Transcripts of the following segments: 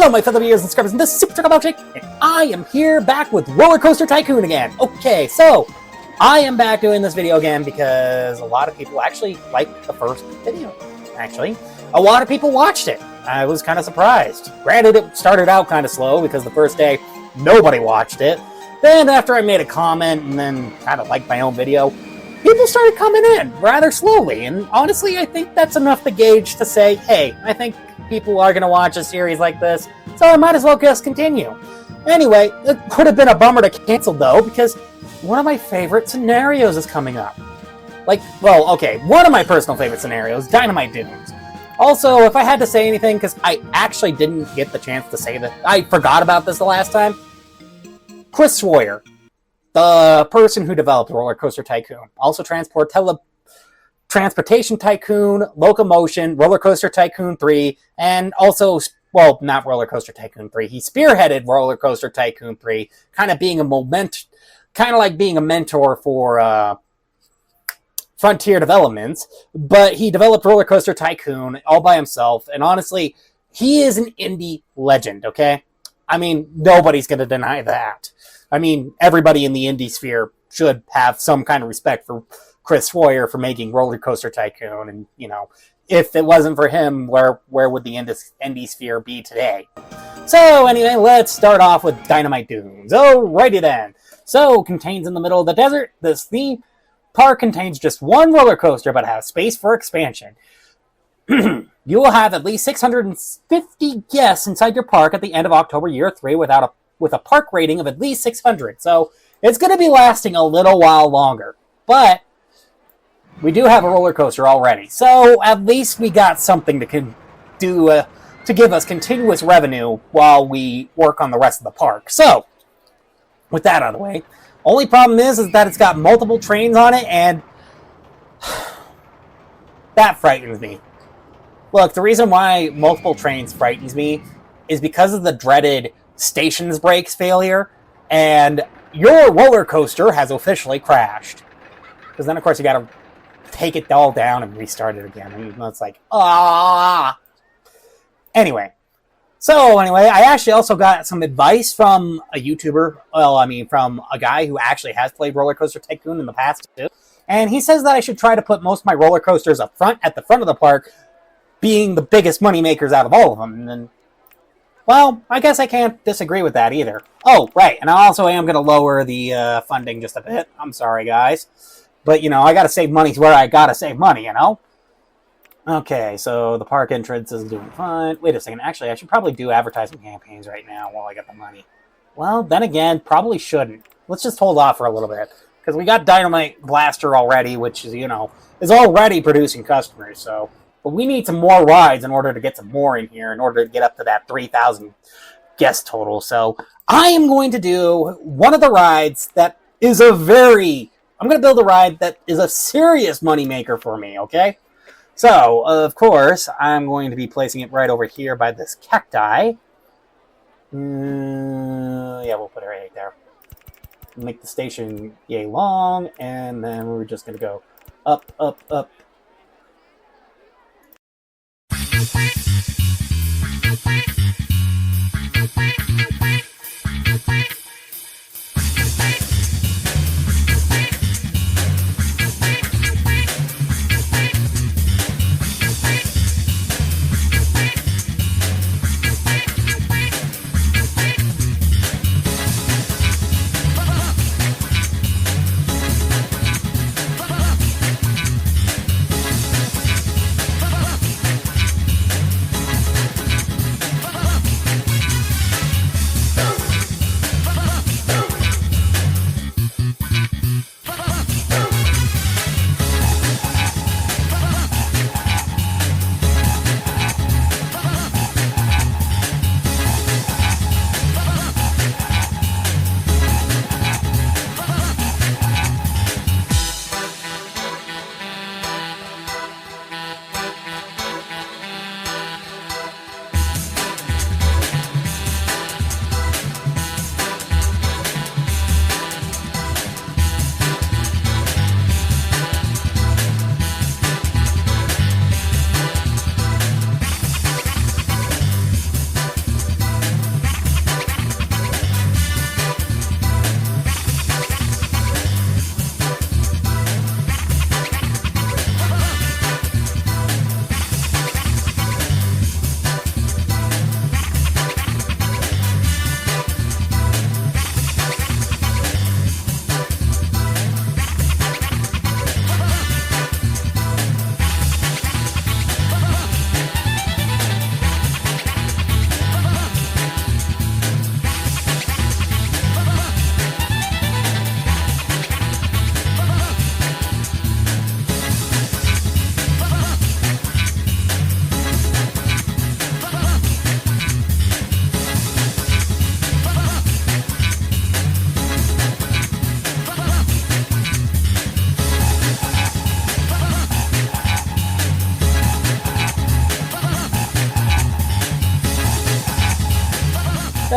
Hello, my fellow viewers and subscribers, and this is Supercholatemilkshake, and I am here back with RollerCoaster Tycoon again. Okay, so I am back doing this video again because a lot of people actually liked the first video. Actually, a lot of people watched it. I was kind of surprised. Granted, it started out kind of slow because the first day nobody watched it. Then after I made a comment and then kind of liked my own video, people started coming in rather slowly. And honestly, I think that's enough to gauge to say, hey, I think people are going to watch a series like this, so I might as well just continue. Anyway, it would have been a bummer to cancel though, because one of my favorite scenarios is coming up. One of my personal favorite scenarios, Dynamite Dunes. Also, if I had to say anything, because I actually didn't get the chance to say that, I forgot about this the last time, Chris Sawyer, the person who developed RollerCoaster Tycoon, also Transportation Tycoon, Locomotion, RollerCoaster Tycoon 3, and also, well, not RollerCoaster Tycoon 3. He spearheaded RollerCoaster Tycoon 3, kind of like being a mentor for Frontier Developments, but he developed RollerCoaster Tycoon all by himself, and honestly, he is an indie legend, okay? I mean, nobody's going to deny that. I mean, everybody in the indie sphere should have some kind of respect for Chris Sawyer for making RollerCoaster Tycoon, and, you know, if it wasn't for him, where would the indie sphere be today? So, anyway, let's start off with Dynamite Dunes. Alrighty then. So, contains in the middle of the desert, this theme park contains just one roller coaster, but has space for expansion. You will have at least 650 guests inside your park at the end of October year 3 with a park rating of at least 600. So, it's going to be lasting a little while longer. But we do have a roller coaster already, so at least we got something to give us continuous revenue while we work on the rest of the park. So, with that out of the way, only problem is that it's got multiple trains on it, and that frightens me. Look, the reason why multiple trains frightens me is because of the dreaded stations brakes failure, and your roller coaster has officially crashed. Because then, of course, you got to take it all down and restart it again. And it's like, Anyway, I actually also got some advice from a YouTuber. From a guy who actually has played RollerCoaster Tycoon in the past too. And he says that I should try to put most of my roller coasters at the front of the park, being the biggest money makers out of all of them. And then, well, I guess I can't disagree with that either. Oh, right, and I also am going to lower the funding just a bit. I'm sorry, guys. But, you know, I gotta save money where I gotta save money, you know? Okay, so the park entrance is doing fine. Wait a second, actually, I should probably do advertising campaigns right now while I got the money. Well, then again, probably shouldn't. Let's just hold off for a little bit. Because we got Dynamite Blaster already, which is, you know, is already producing customers, so. But we need some more rides in order to get some more in here, in order to get up to that 3,000 guest total. So, I am going to do one of the rides that is I'm going to build a ride that is a serious moneymaker for me, okay? So, of course, I'm going to be placing it right over here by this cacti. Yeah, we'll put it right there. Make the station yay long, and then we're just going to go up, up, up.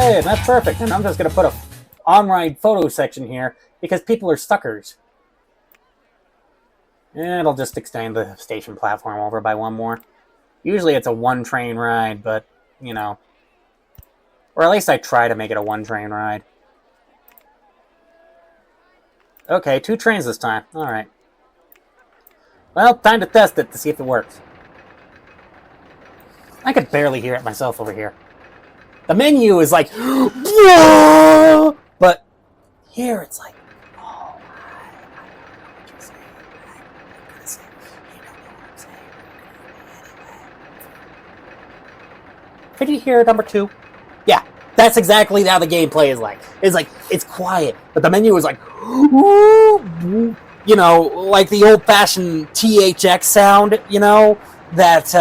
Hey, that's perfect. And I'm just going to put a on-ride photo section here because people are suckers. And it'll just extend the station platform over by one more. Usually it's a one-train ride, but, you know. Or at least I try to make it a one-train ride. Okay, 2 trains this time. Alright. Well, time to test it to see if it works. I could barely hear it myself over here. The menu is like, but here it's like, oh, I don't know what you're saying. I'm gonna say, you don't know what I'm saying. Anyway. Could you hear number 2? Yeah, that's exactly how the gameplay is like. It's like, it's quiet, but the menu is like, you know, like the old-fashioned THX sound, you know, that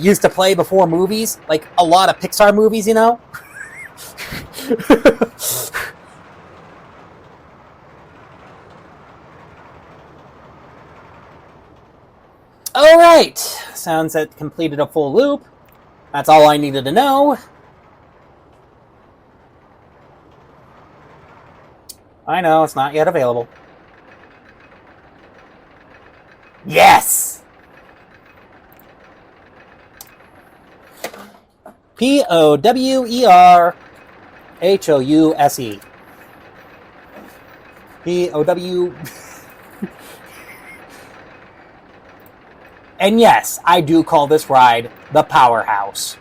used to play before movies, like a lot of Pixar movies, you know? Alright, sounds that completed a full loop. That's all I needed to know. I know, it's not yet available. Yes! Powerhouse. POW. And yes, I do call this ride the Powerhouse.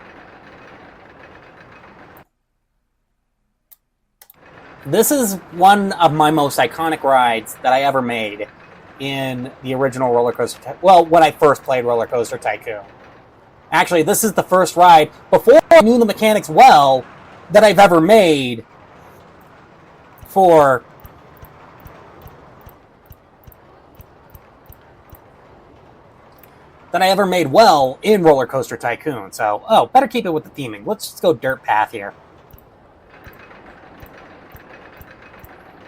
This is one of my most iconic rides that I ever made in the original RollerCoaster Tycoon. Well, when I first played RollerCoaster Tycoon. Actually, this is the first ride, before I knew the mechanics well, that I've ever made for... that I ever made well in RollerCoaster Tycoon. So, oh, better keep it with the theming. Let's just go dirt path here.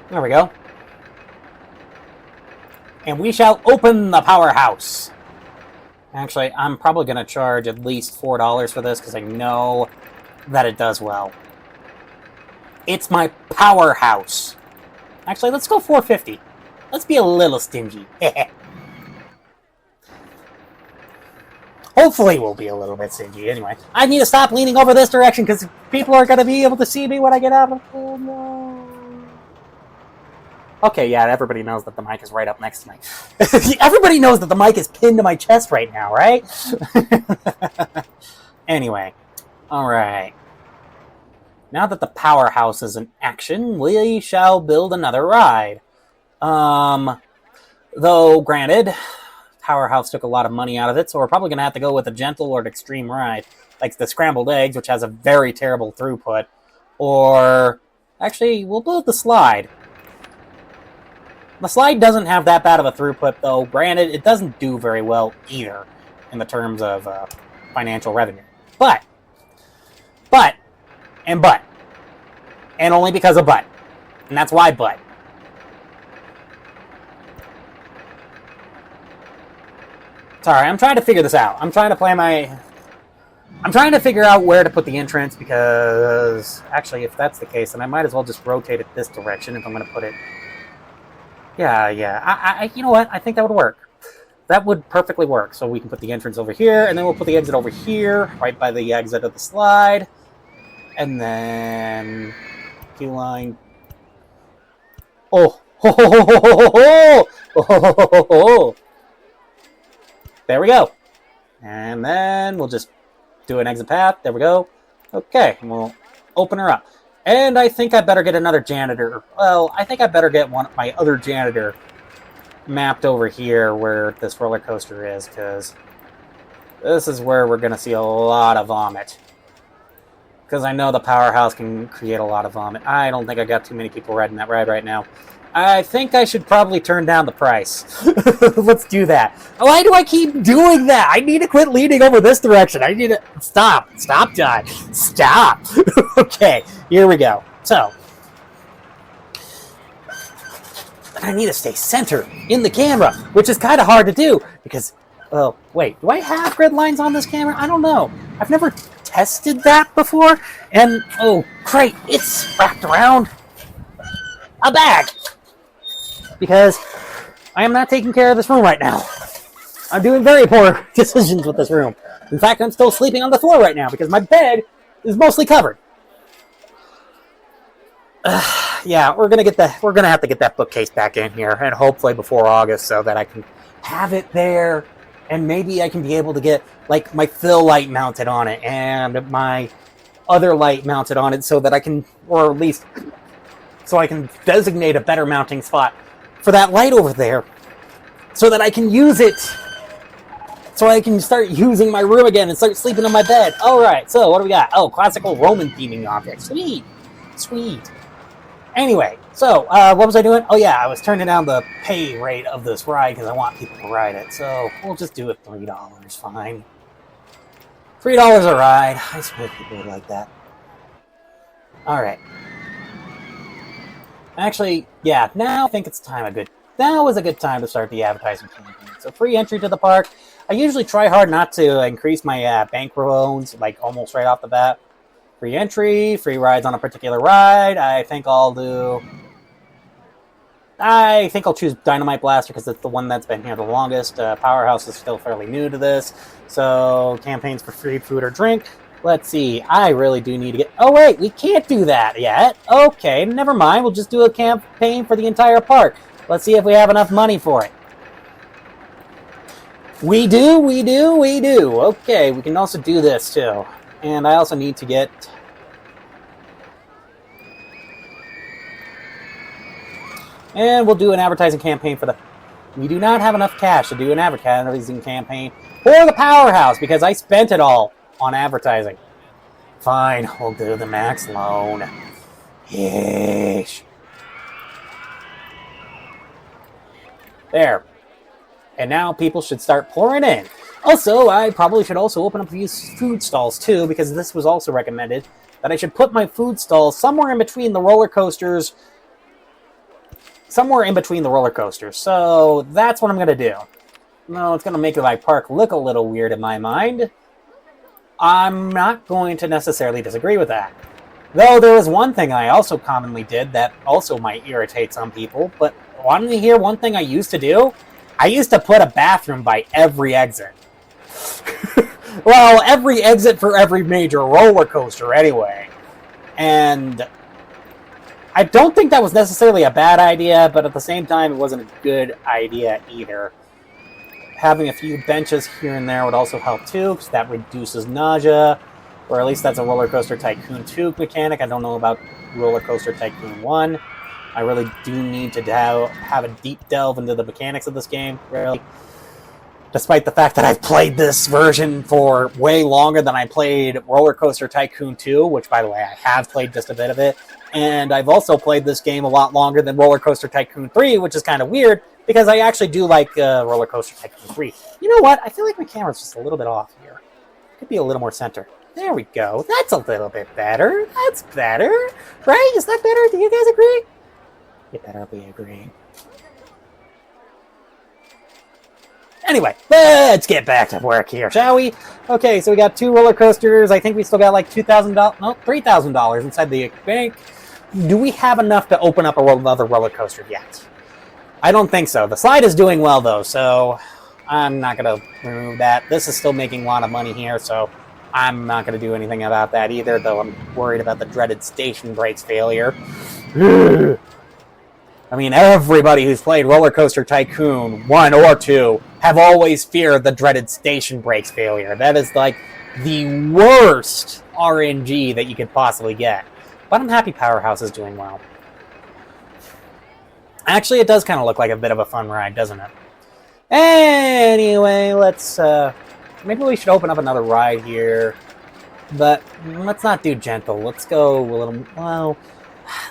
There we go. And we shall open the Powerhouse. Actually, I'm probably going to charge at least $4 for this because I know that it does well. It's my Powerhouse. Actually, let's go $4.50. Let's be a little stingy. Hopefully we'll be a little bit stingy. Anyway, I need to stop leaning over this direction because people are going to be able to see me when I get out of... Oh, no. Okay, yeah, everybody knows that the mic is right up next to me. Everybody knows that the mic is pinned to my chest right now, right? Anyway, alright. Now that the Powerhouse is in action, we shall build another ride. Though, granted, Powerhouse took a lot of money out of it, so we're probably going to have to go with a gentle or an extreme ride, like the Scrambled Eggs, which has a very terrible throughput, or... actually, we'll build the Slide. The Slide doesn't have that bad of a throughput, though. Granted, it doesn't do very well either in the terms of financial revenue. But, and only because of but. And that's why but. Sorry, I'm trying to figure this out. I'm trying to figure out where to put the entrance because, actually, if that's the case, then I might as well just rotate it this direction if I'm going to put it... Yeah. You know what? I think that would work. That would perfectly work. So we can put the entrance over here, and then we'll put the exit over here, right by the exit of the slide. And then... queue line. Oh! Ho, ho, ho, ho, ho, ho, ho, ho, ho, ho. There we go. And then we'll just do an exit path. There we go. Okay, and we'll open her up. And I think I better get another janitor. Well, I think I better get my other janitor mapped over here where this roller coaster is, because this is where we're going to see a lot of vomit. Because I know the Powerhouse can create a lot of vomit. I don't think I got too many people riding that ride right now. I think I should probably turn down the price. Let's do that. Why do I keep doing that? I need to quit leaning over this direction. I need to... Stop. Stop, John. Stop. Okay, here we go. So, I need to stay centered in the camera, which is kind of hard to do because... Oh, wait. Do I have grid lines on this camera? I don't know. I've never tested that before, and oh great, it's wrapped around a bag. Because I am not taking care of this room right now. I'm doing very poor decisions with this room. In fact, I'm still sleeping on the floor right now because my bed is mostly covered. Yeah, we're gonna have to get that bookcase back in here, and hopefully before August, so that I can have it there, and maybe I can be able to get like my fill light mounted on it and my other light mounted on it, so that I can, or at least so I can designate a better mounting spot for that light over there, so that I can use it, so I can start using my room again and start sleeping on my bed. All right, so what do we got? Oh, classical Roman theming object. Sweet. Anyway, so what was I doing? Oh yeah, I was turning down the pay rate of this ride because I want people to ride it. So we'll just do it $3. Fine. $3 a ride. I suppose people would like that. All right. Actually, yeah, now I think it's now is a good time to start the advertising campaign. So free entry to the park. I usually try hard not to increase my bankroll loans, like almost right off the bat. Free entry, free rides on a particular ride. I think I'll choose Dynamite Blaster because it's the one that's been here the longest. Powerhouse is still fairly new to this. So campaigns for free food or drink. Let's see, I really do need to get... Oh, wait, we can't do that yet. Okay, never mind. We'll just do a campaign for the entire park. Let's see if we have enough money for it. We do. Okay, we can also do this, too. And I also need to get... And we'll do an advertising campaign for the... We do not have enough cash to do an advertising campaign for the Powerhouse because I spent it all on advertising. Fine, we'll do the max loan. Yeesh. There. And now people should start pouring in. Also, I probably should also open up these food stalls too, because this was also recommended that I should put my food stalls somewhere in between the roller coasters. So that's what I'm going to do. No, it's going to make my park look a little weird in my mind. I'm not going to necessarily disagree with that. Though there was one thing I also commonly did that also might irritate some people, but want to hear one thing I used to do? I used to put a bathroom by every exit. Well, every exit for every major roller coaster anyway. And I don't think that was necessarily a bad idea, but at the same time, it wasn't a good idea either. Having a few benches here and there would also help too, because that reduces nausea, or at least that's a RollerCoaster Tycoon 2 mechanic. I don't know about RollerCoaster Tycoon 1. I really do need to have a deep delve into the mechanics of this game, really. Despite the fact that I've played this version for way longer than I played RollerCoaster Tycoon 2, which, by the way, I have played just a bit of it. And I've also played this game a lot longer than RollerCoaster Tycoon 3, which is kind of weird, because I actually do like RollerCoaster Tycoon 3. You know what? I feel like my camera's just a little bit off here. Could be a little more center. There we go. That's a little bit better. That's better. Right? Is that better? Do you guys agree? You better be agreeing. Anyway, let's get back to work here, shall we? Okay, so we got 2 roller coasters. I think we still got like $2,000, no, $3,000 inside the bank. Do we have enough to open up another roller coaster yet? I don't think so. The slide is doing well, though, so I'm not going to remove that. This is still making a lot of money here, so I'm not going to do anything about that either, though I'm worried about the dreaded station brakes failure. I mean, everybody who's played RollerCoaster Tycoon 1 or 2 have always feared the dreaded station brakes failure. That is like the worst RNG that you could possibly get. But I'm happy Powerhouse is doing well. Actually, it does kind of look like a bit of a fun ride, doesn't it? Anyway, let's... maybe we should open up another ride here. But let's not do gentle. Let's go a little... Well,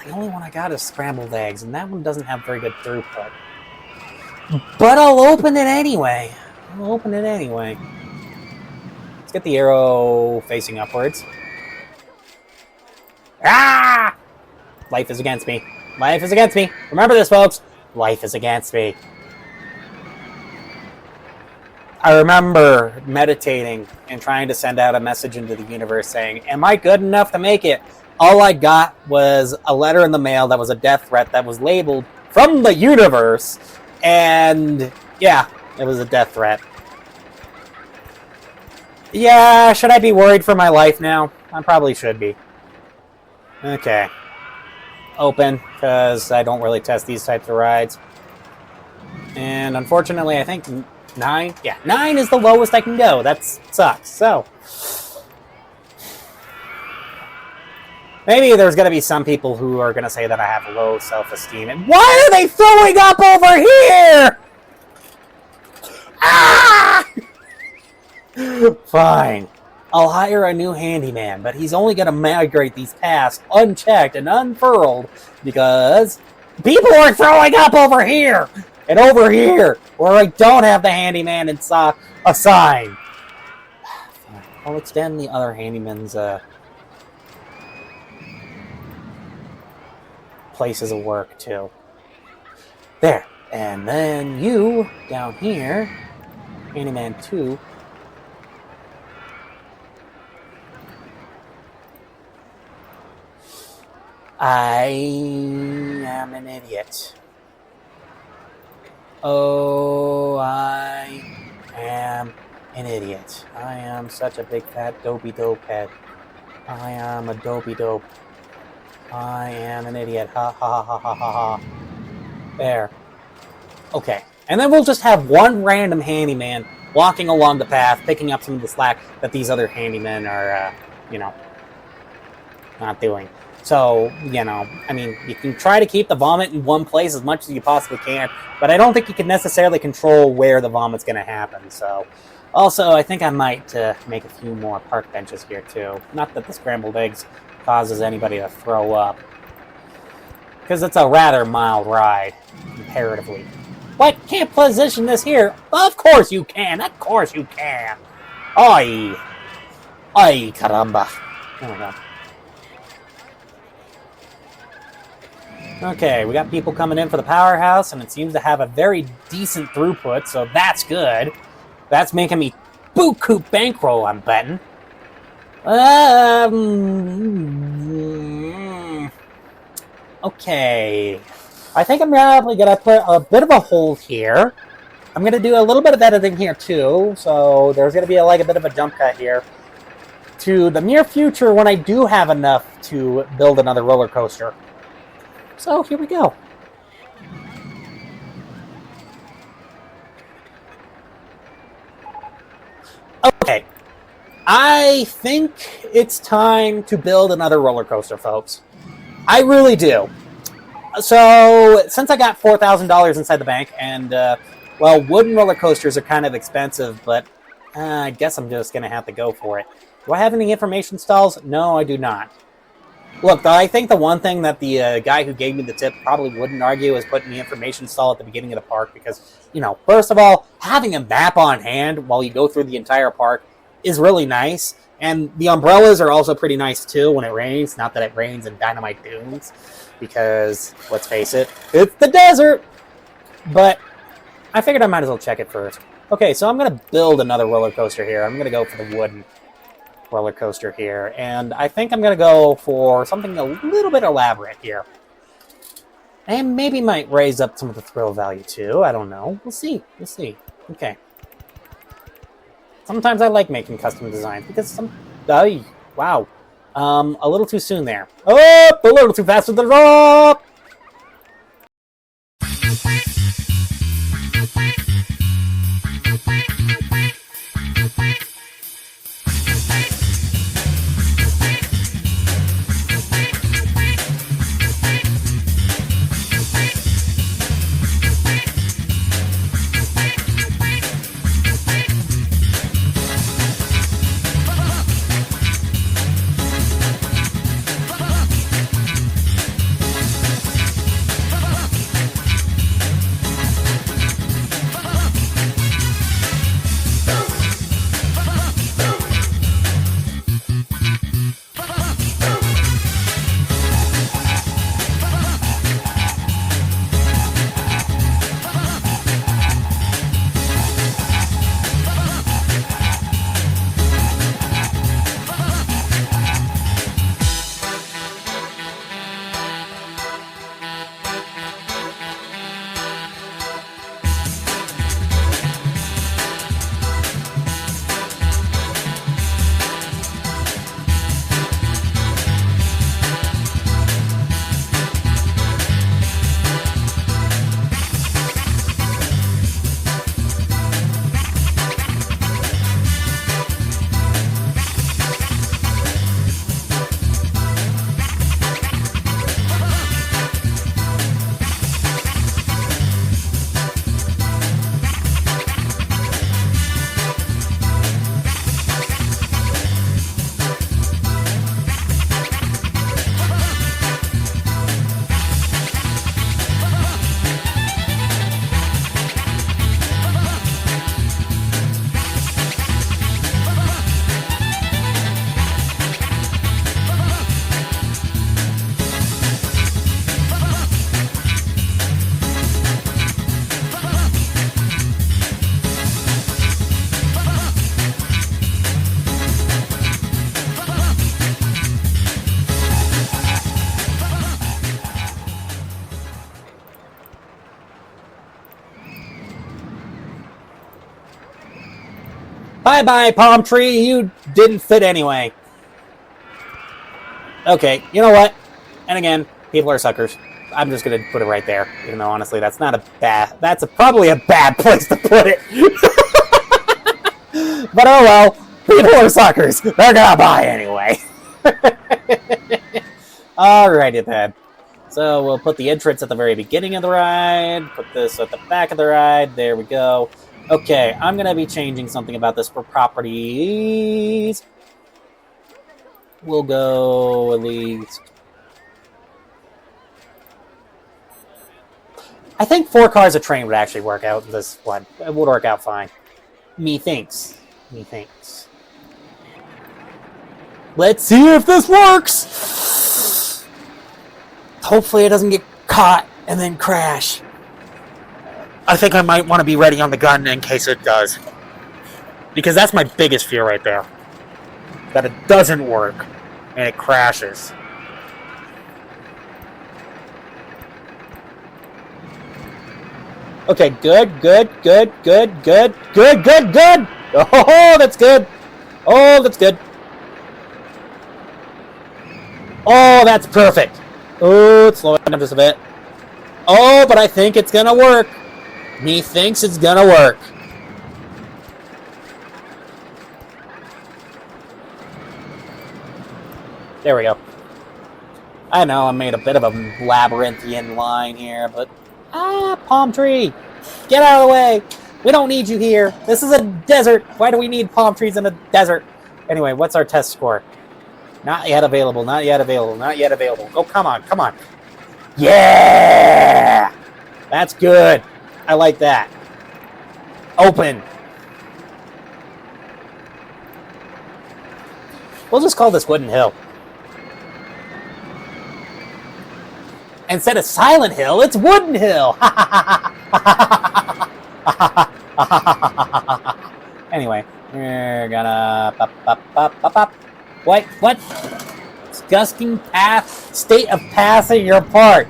the only one I got is scrambled eggs, and that one doesn't have very good throughput. But I'll open it anyway. Let's get the arrow facing upwards. Ah! Life is against me. Life is against me. Remember this, folks. Life is against me. I remember meditating and trying to send out a message into the universe saying, am I good enough to make it? All I got was a letter in the mail that was a death threat that was labeled from the universe. And yeah, it was a death threat. Yeah, should I be worried for my life now? I probably should be. Okay. Open, because I don't really test these types of rides. And unfortunately, I think 9? Yeah, 9 is the lowest I can go. That sucks. So, maybe there's going to be some people who are going to say that I have low self-esteem. And why are they throwing up over here? Ah! Fine. I'll hire a new handyman, but he's only going to migrate these paths unchecked and unfurled because people are throwing up over here and over here where I don't have the handyman assigned. I'll extend the other handyman's places of work too. There. And then you, down here, handyman 2, I am an idiot. Oh, I am an idiot. I am such a big fat dopey dope head. I am a dopey dope. I am an idiot. Ha ha ha ha ha ha. There. Okay. And then we'll just have one random handyman walking along the path, picking up some of the slack that these other handymen are, not doing. So, I mean, you can try to keep the vomit in one place as much as you possibly can, but I don't think you can necessarily control where the vomit's going to happen. So, also, I think I might make a few more park benches here, too. Not that the scrambled eggs causes anybody to throw up, because it's a rather mild ride, comparatively. What? Can't position this here? Of course you can! Of course you can! Ay! Ay, caramba. There we go. Okay, we got people coming in for the Powerhouse, and it seems to have a very decent throughput, so that's good. That's making me buku bankroll, I'm betting. Okay. I think I'm probably going to put a bit of a hold here. I'm going to do a little bit of editing here, too, so there's going to be a bit of a jump cut here to the near future when I do have enough to build another roller coaster. So, here we go. Okay. I think it's time to build another roller coaster, folks. I really do. So, since I got $4,000 inside the bank, and, wooden roller coasters are kind of expensive, but I guess I'm just going to have to go for it. Do I have any information stalls? No, I do not. Look, I think the one thing that the guy who gave me the tip probably wouldn't argue is putting the information stall at the beginning of the park because, first of all, having a map on hand while you go through the entire park is really nice. And the umbrellas are also pretty nice, too, when it rains. Not that it rains in Dynamite Dunes because, let's face it, it's the desert. But I figured I might as well check it first. Okay, so I'm going to build another roller coaster here. I'm going to go for the wooden roller coaster here, and I think I'm going to go for something a little bit elaborate here. And maybe might raise up some of the thrill value, too. I don't know. We'll see. We'll see. Okay. Sometimes I like making custom designs, because wow. A little too soon there. Oh, a little too fast with the rock! Bye-bye, palm tree. You didn't fit anyway. Okay, you know what? And again, people are suckers. I'm just going to put it right there. Even though, honestly, that's not a bad... That's probably a bad place to put it. But oh well. People are suckers. They're going to buy anyway. Alrighty then. So we'll put the entrance at the very beginning of the ride. Put this at the back of the ride. There we go. Okay, I'm going to be changing something about this for properties. We'll go at least... I think 4 cars a train would actually work out in this one. It would work out fine. Methinks. Let's see if this works! Hopefully it doesn't get caught and then crash. I think I might want to be ready on the gun in case it does. Because that's my biggest fear right there. That it doesn't work and it crashes. Okay, good. Oh, that's good. Oh, that's good. Oh, that's perfect. Oh, it's slowing down just a bit. Oh, but I think it's gonna work. Methinks it's gonna work. There we go. I know I made a bit of a labyrinthian line here, but... palm tree! Get out of the way! We don't need you here. This is a desert. Why do we need palm trees in a desert? Anyway, what's our test score? Not yet available, not yet available, not yet available. Oh, come on, come on. Yeah! That's good. I like that. Open. We'll just call this Wooden Hill. Instead of Silent Hill, it's Wooden Hill. Anyway, we're gonna... What? Disgusting state of passing your part.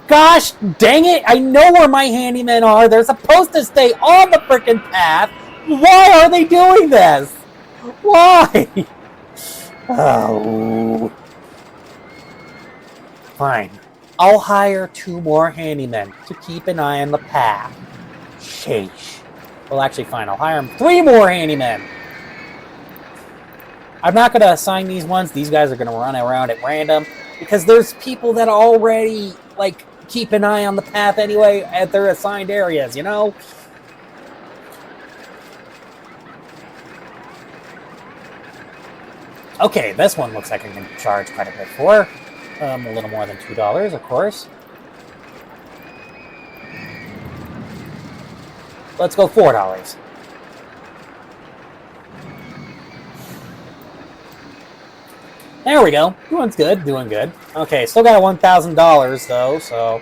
Gosh dang it! I know where my handymen are. They're supposed to stay on the frickin' path. Why are they doing this? Why? Oh. Fine. I'll hire 2 more handymen to keep an eye on the path. Sheesh. Well, actually, fine. I'll hire 3 more handymen. I'm not going to assign these ones. These guys are going to run around at random because there's people that already, like, keep an eye on the path anyway at their assigned areas, you know? Okay, this one looks like I can charge quite a bit for. A little more than $2, of course. Let's go $4. There we go. Doing good, doing good. Okay, still got $1,000 though, so...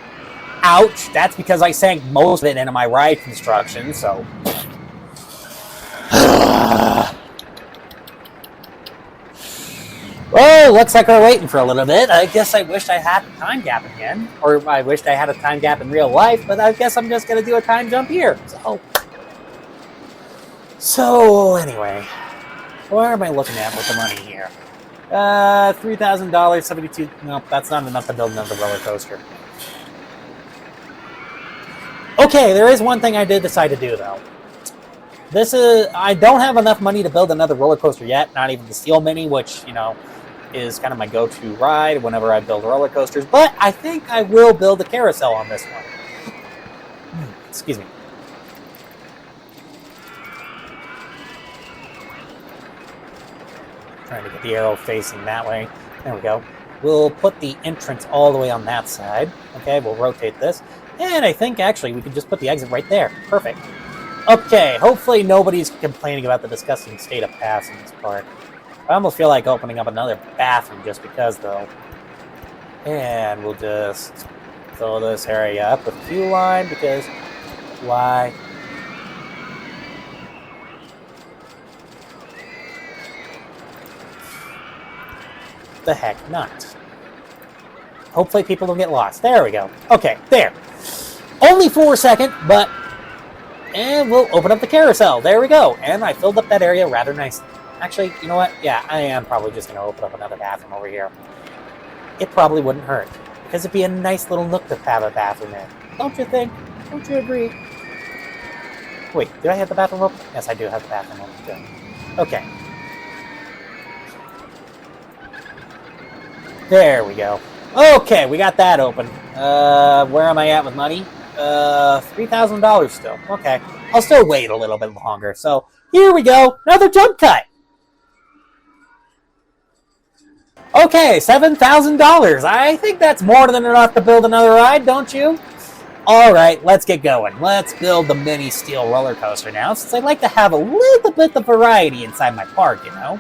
Ouch! That's because I sank most of it into my ride construction, so... Well, looks like we're waiting for a little bit. I guess I wished I had a time gap again. Or I wished I had a time gap in real life, but I guess I'm just going to do a time jump here. So, anyway. What am I looking at with the money here? $3,000, 72... Nope, that's not enough to build another roller coaster. Okay, there is one thing I did decide to do, though. I don't have enough money to build another roller coaster yet, not even the Steel Mini, which, you know, is kind of my go-to ride whenever I build roller coasters, but I think I will build a carousel on this one. Excuse me. Trying to get the arrow facing that way. There we go. We'll put the entrance all the way on that side. Okay, we'll rotate this. And I think, actually, we could just put the exit right there. Perfect. Okay, hopefully nobody's complaining about the disgusting state of paths in this park. I almost feel like opening up another bathroom just because, though. And we'll just fill this area up with queue line because why? The heck not. Hopefully people don't get lost. There we go. Okay, there. Only for a second, but And we'll open up the carousel. There we go. And I filled up that area rather nicely. Actually, you know what? Yeah, I am probably just going to open up another bathroom over here. It probably wouldn't hurt, because it'd be a nice little nook to have a bathroom in. Don't you think? Don't you agree? Wait, do I have the bathroom open? Yes, I do have the bathroom open, too. Okay. There we go. Okay, we got that open. Where am I at with money? $3,000 still. Okay. I'll still wait a little bit longer. So, here we go. Another jump cut. Okay, $7,000. I think that's more than enough to build another ride, don't you? Alright, let's get going. Let's build the mini steel roller coaster now, since I'd like to have a little bit of variety inside my park, you know?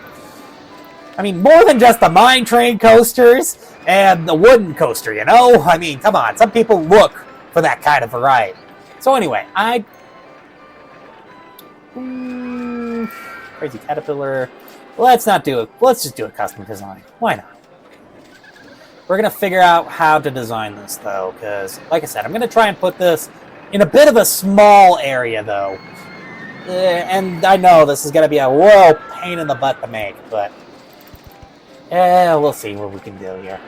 I mean, more than just the mine train coasters and the wooden coaster, you know? I mean, come on, some people look for that kind of variety. So anyway, Crazy Caterpillar. Let's not do it. Let's just do a custom design. Why not? We're going to figure out how to design this, though, because, like I said, I'm going to try and put this in a bit of a small area, though. And I know this is going to be a real pain in the butt to make, but we'll see what we can do here.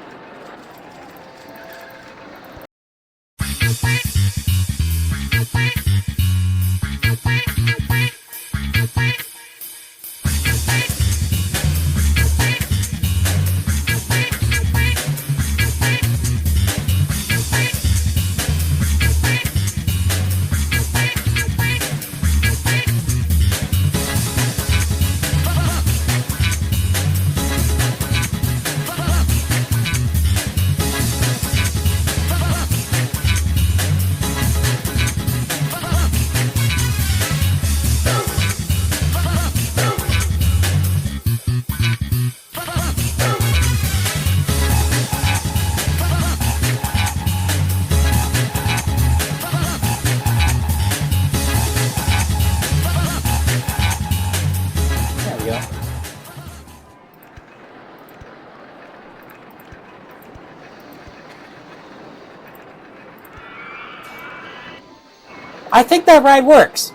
I think that ride works.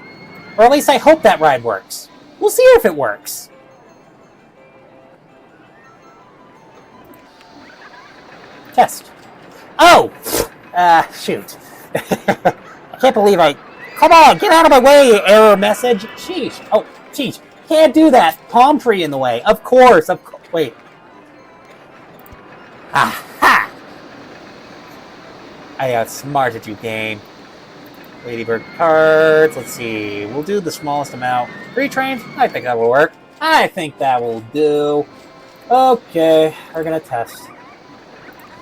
Or at least I hope that ride works. We'll see if it works. Test. Oh! Shoot. I can't believe Come on, get out of my way, error message. Sheesh. Oh, sheesh. Can't do that. Palm tree in the way. Of course. Wait. Aha! I outsmarted you, game. Ladybird cards. Let's see. We'll do the smallest amount. 3 trains? I think that will work. I think that will do. Okay. We're going to test.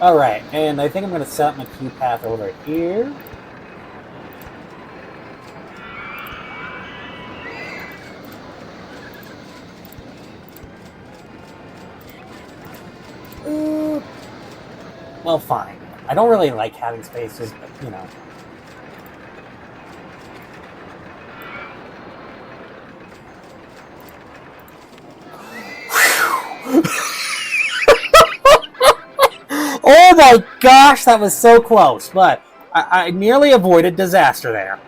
Alright. And I think I'm going to set up my queue path over here. Well, fine. I don't really like having spaces, but, you know. Oh my gosh, that was so close, but I nearly avoided disaster there.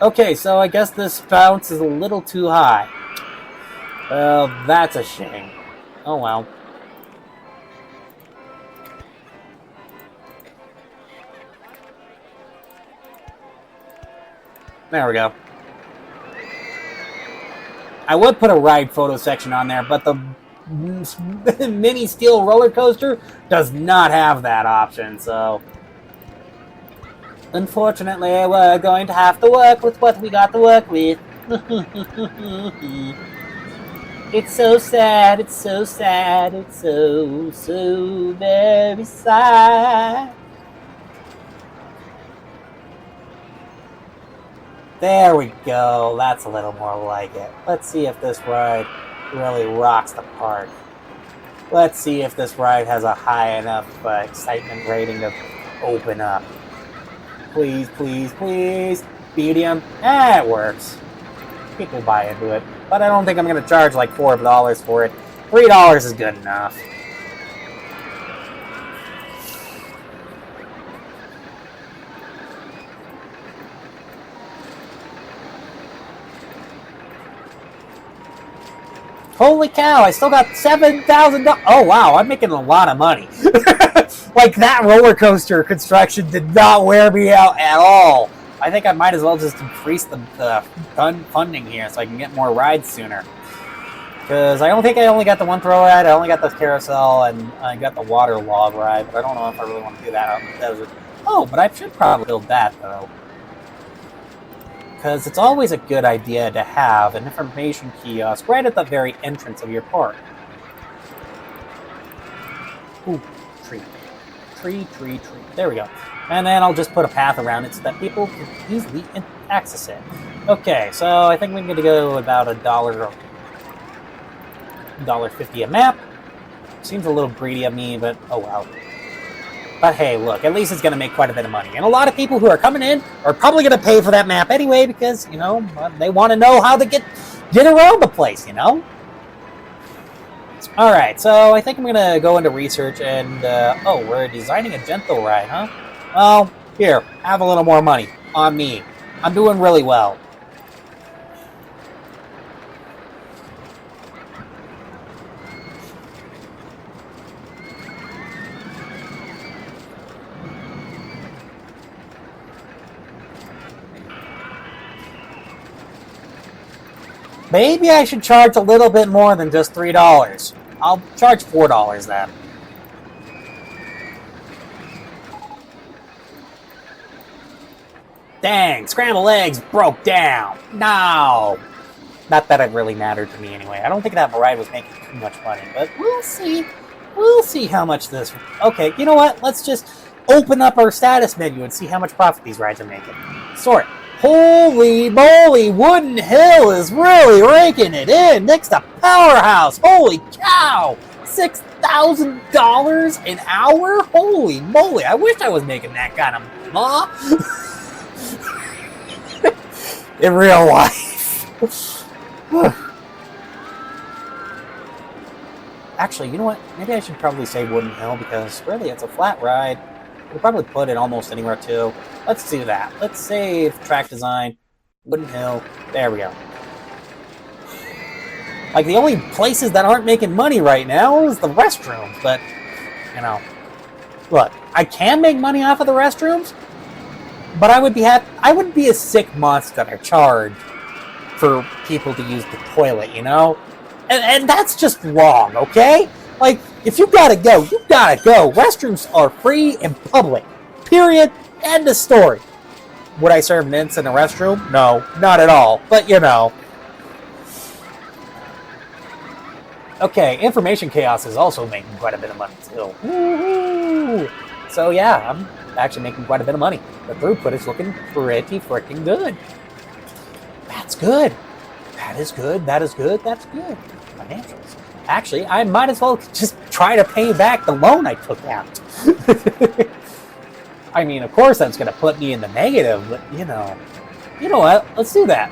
Okay, so I guess this bounce is a little too high. Well, that's a shame. Oh well. There we go. I would put a ride photo section on there, but the mini steel roller coaster does not have that option, so unfortunately we're going to have to work with what we got to work with. It's so sad, it's so sad, it's so very sad. There we go, that's a little more like it. Let's see if this ride really rocks the park. Let's see if this ride has a high enough excitement rating to open up. Please, please, please. Medium. It works. People buy into it. But I don't think I'm going to charge like $4 for it. $3 is good enough. Holy cow, I still got $7,000. Oh, wow, I'm making a lot of money. Like, that roller coaster construction did not wear me out at all. I think I might as well just increase the funding here so I can get more rides sooner. Because I don't think I only got the one throw ride, I only got the carousel, and I got the water log ride, but I don't know if I really want to do that out in the desert. Oh, but I should probably build that, though. Because it's always a good idea to have an information kiosk right at the very entrance of your park. Ooh, tree. Tree. There we go. And then I'll just put a path around it so that people can easily access it. Okay, so I think we're going to go about $1.50 a map. Seems a little greedy of me, but oh well. But hey, look, at least it's going to make quite a bit of money. And a lot of people who are coming in are probably going to pay for that map anyway because, you know, they want to know how to get around the place, you know? Alright, so I think I'm going to go into research and, oh, we're designing a gentle ride, huh? Well, here, have a little more money on me. I'm doing really well. Maybe I should charge a little bit more than just $3. I'll charge $4 then. Dang, scrambled eggs broke down. No. Not that it really mattered to me anyway. I don't think that ride was making too much money, but we'll see. We'll see how much this... Okay, you know what? Let's just open up our status menu and see how much profit these rides are making. Sort. Holy moly, Wooden Hill is really raking it in next to Powerhouse. Holy cow! $6,000 an hour? Holy moly, I wish I was making that kind of money in real life. Actually, you know what? Maybe I should probably say Wooden Hill because really it's a flat ride. We'll probably put it almost anywhere too. Let's do that. Let's save track design, Wooden Hill. There we go. Like the only places that aren't making money right now is the restrooms, but you know, look, I can make money off of the restrooms, but I wouldn't be a sick monster to charge for people to use the toilet, you know? And that's just wrong, okay? Like, if you gotta go, you gotta go. Restrooms are free and public. Period. End of story. Would I serve mints in a restroom? No, not at all. But, you know. Okay, information chaos is also making quite a bit of money, too. Woo-hoo! So, yeah, I'm actually making quite a bit of money. The throughput is looking pretty freaking good. That's good. That is good. That is good. That's good. Financials. Actually, I might as well just try to pay back the loan I took out. I mean, of course that's going to put me in the negative, but, you know what? Let's do that.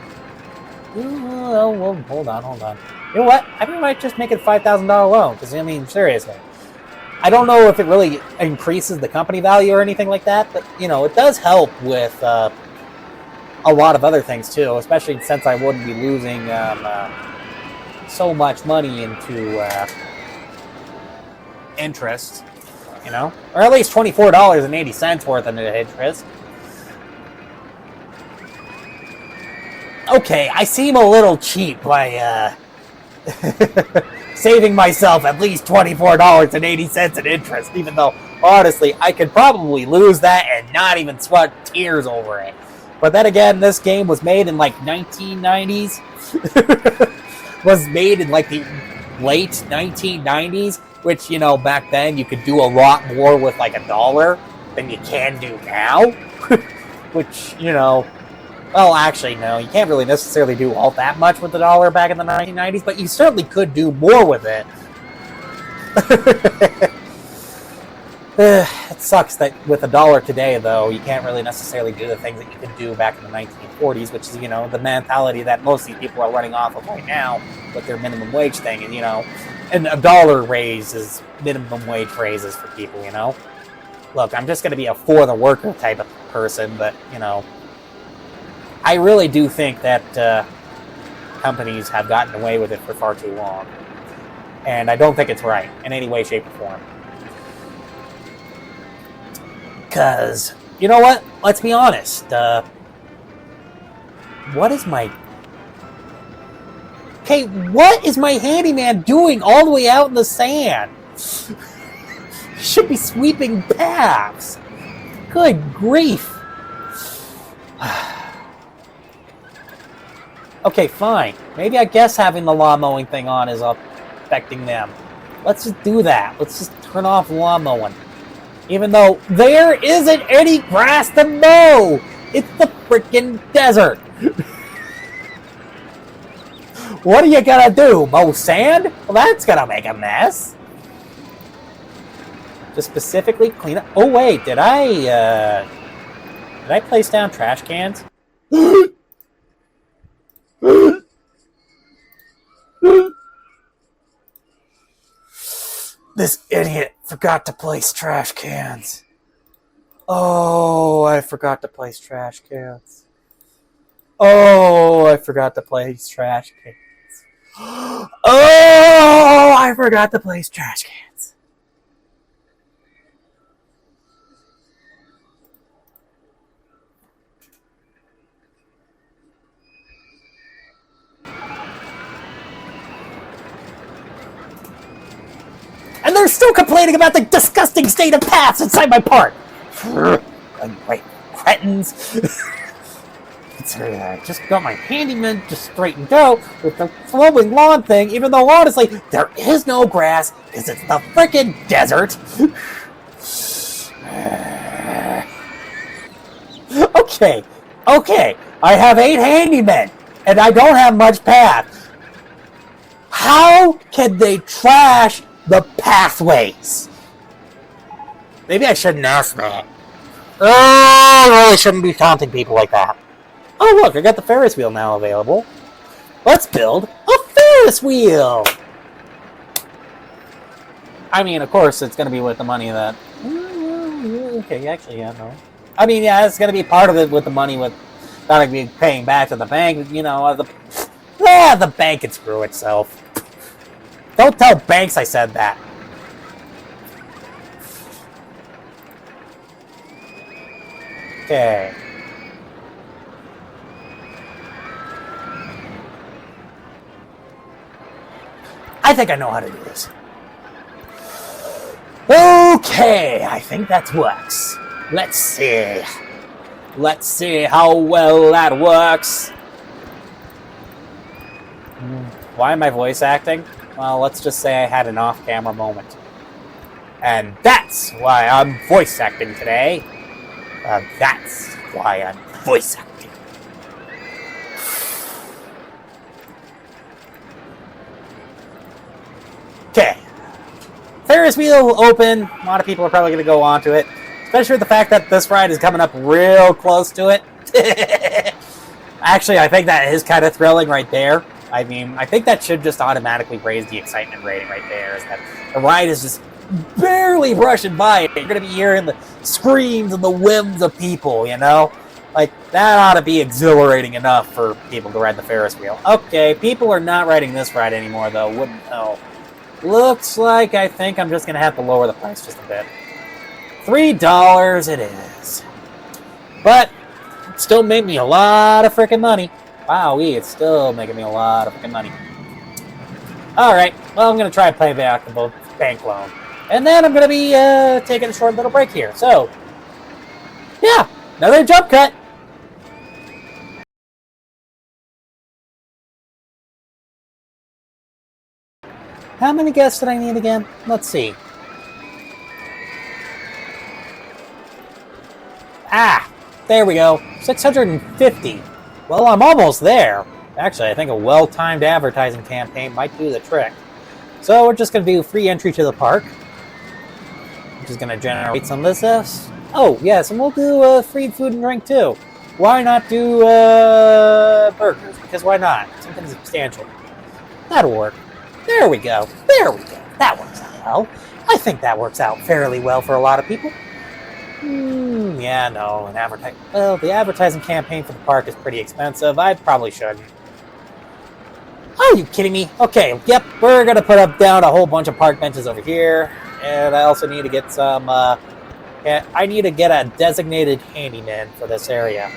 Well, hold on. You know what? I might just make it a $5,000 loan, because, I mean, seriously. I don't know if it really increases the company value or anything like that, but, you know, it does help with a lot of other things, too, especially since I wouldn't be losing so much money into interest, you know? Or at least $24.80 worth of interest. Okay, I seem a little cheap by saving myself at least $24.80 in interest, even though, honestly, I could probably lose that and not even sweat tears over it. But then again, this game was made in like 1990s. Was made in like the late 1990s, which, you know, back then you could do a lot more with like $1 than you can do now. Which, you know, well, actually, no, you can't really necessarily do all that much with $1 back in the 1990s, but you certainly could do more with it. It sucks that with $1 today, though, you can't really necessarily do the things that you could do back in the 1940s, which is, you know, the mentality that most of these people are running off of right now with their minimum wage thing, and, you know, and $1 raise is minimum wage raises for people, you know? Look, I'm just going to be a for the worker type of person, but, you know, I really do think that companies have gotten away with it for far too long. And I don't think it's right in any way, shape, or form. Because, you know what? Let's be honest. What is my... Okay, what is my handyman doing all the way out in the sand? He should be sweeping paths. Good grief. Okay, fine. Maybe I guess having the lawn mowing thing on is affecting them. Let's just do that. Let's just turn off lawn mowing. Even though there isn't any grass to mow. It's the freaking desert. What are you gonna do? Mow sand? Well, that's gonna make a mess. Just specifically clean up. Oh wait, did I place down trash cans? This idiot forgot to place trash cans. Oh, I forgot to place trash cans. Oh, I forgot to place trash cans. Oh, I forgot to place trash cans. And they're still complaining about the disgusting state of paths inside my park. Right, cretins. Consider that I just got my handyman just straightened out with the flowing lawn thing, even though honestly, there is no grass because it's the frickin' desert. Okay, I have 8 handymen, and I don't have much path. How can they trash the pathways? Maybe I shouldn't ask that. Oh, I really shouldn't be taunting people like that. Oh look, I got the Ferris wheel now available. Let's build a Ferris wheel! I mean, of course, it's going to be with the money that... Okay, actually, yeah, no. I mean, yeah, it's going to be part of it with the money with not going to be paying back to the bank. You know, the bank can screw itself. Don't tell banks I said that. Okay. I think I know how to do this. Okay, I think that works. Let's see. Let's see how well that works. Why am I voice acting? Well, let's just say I had an off-camera moment. And that's why I'm voice acting today. That's why I'm voice acting. Okay. Ferris wheel open. A lot of people are probably going to go onto it. Especially with the fact that this ride is coming up real close to it. Actually, I think that is kind of thrilling right there. I mean, I think that should just automatically raise the excitement rating right there. Is that the ride is just barely brushing by it. You're going to be hearing the screams and the whims of people, you know? Like, that ought to be exhilarating enough for people to ride the Ferris wheel. Okay, people are not riding this ride anymore, though. Wouldn't know. Looks like I think I'm just going to have to lower the price just a bit. $3 it is. But it still made me a lot of freaking money. Wowee, it's still making me a lot of freaking money. Alright, well, I'm going to try and pay back the bank loan. And then I'm going to be taking a short little break here. So, yeah, another jump cut. How many guests did I need again? Let's see. Ah, there we go. 650. Well, I'm almost there. Actually, I think a well-timed advertising campaign might do the trick. So we're just going to do free entry to the park. Which is going to generate some of this. Oh, yes, and we'll do free food and drink, too. Why not do burgers? Because why not? Something substantial. That'll work. There we go. There we go. That works out well. I think that works out fairly well for a lot of people. Yeah, no, the advertising campaign for the park is pretty expensive. I probably shouldn't. Are you kidding me? Okay, yep, we're gonna put up down a whole bunch of park benches over here, and I also need to get some. I need to get a designated handyman for this area.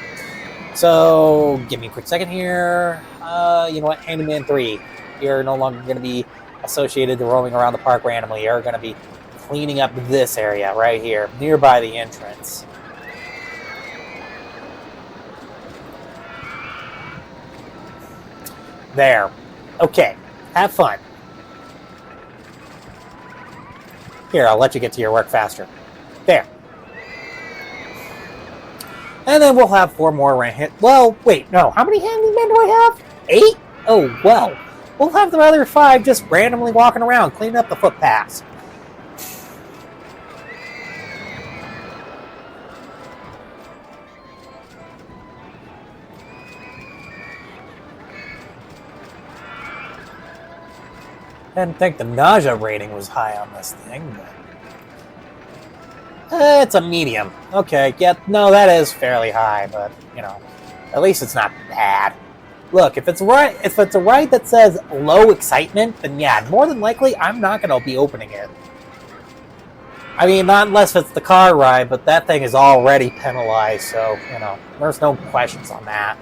So give me a quick second here. You know what, handyman 3, you're no longer gonna be associated to roaming around the park randomly. You're gonna be cleaning up this area right here, nearby the entrance. There. Okay, have fun. Here, I'll let you get to your work faster. There. And then we'll have 4 more well, wait, no. How many handymen do I have? 8? Oh, well. We'll have the other 5 just randomly walking around, cleaning up the footpaths. I didn't think the nausea rating was high on this thing, but it's a medium. Okay, yeah, no, that is fairly high, but you know, at least it's not bad. Look, if it's a ride that says low excitement, then yeah, more than likely I'm not going to be opening it. I mean, not unless it's the car ride, but that thing is already penalized, so you know, there's no questions on that.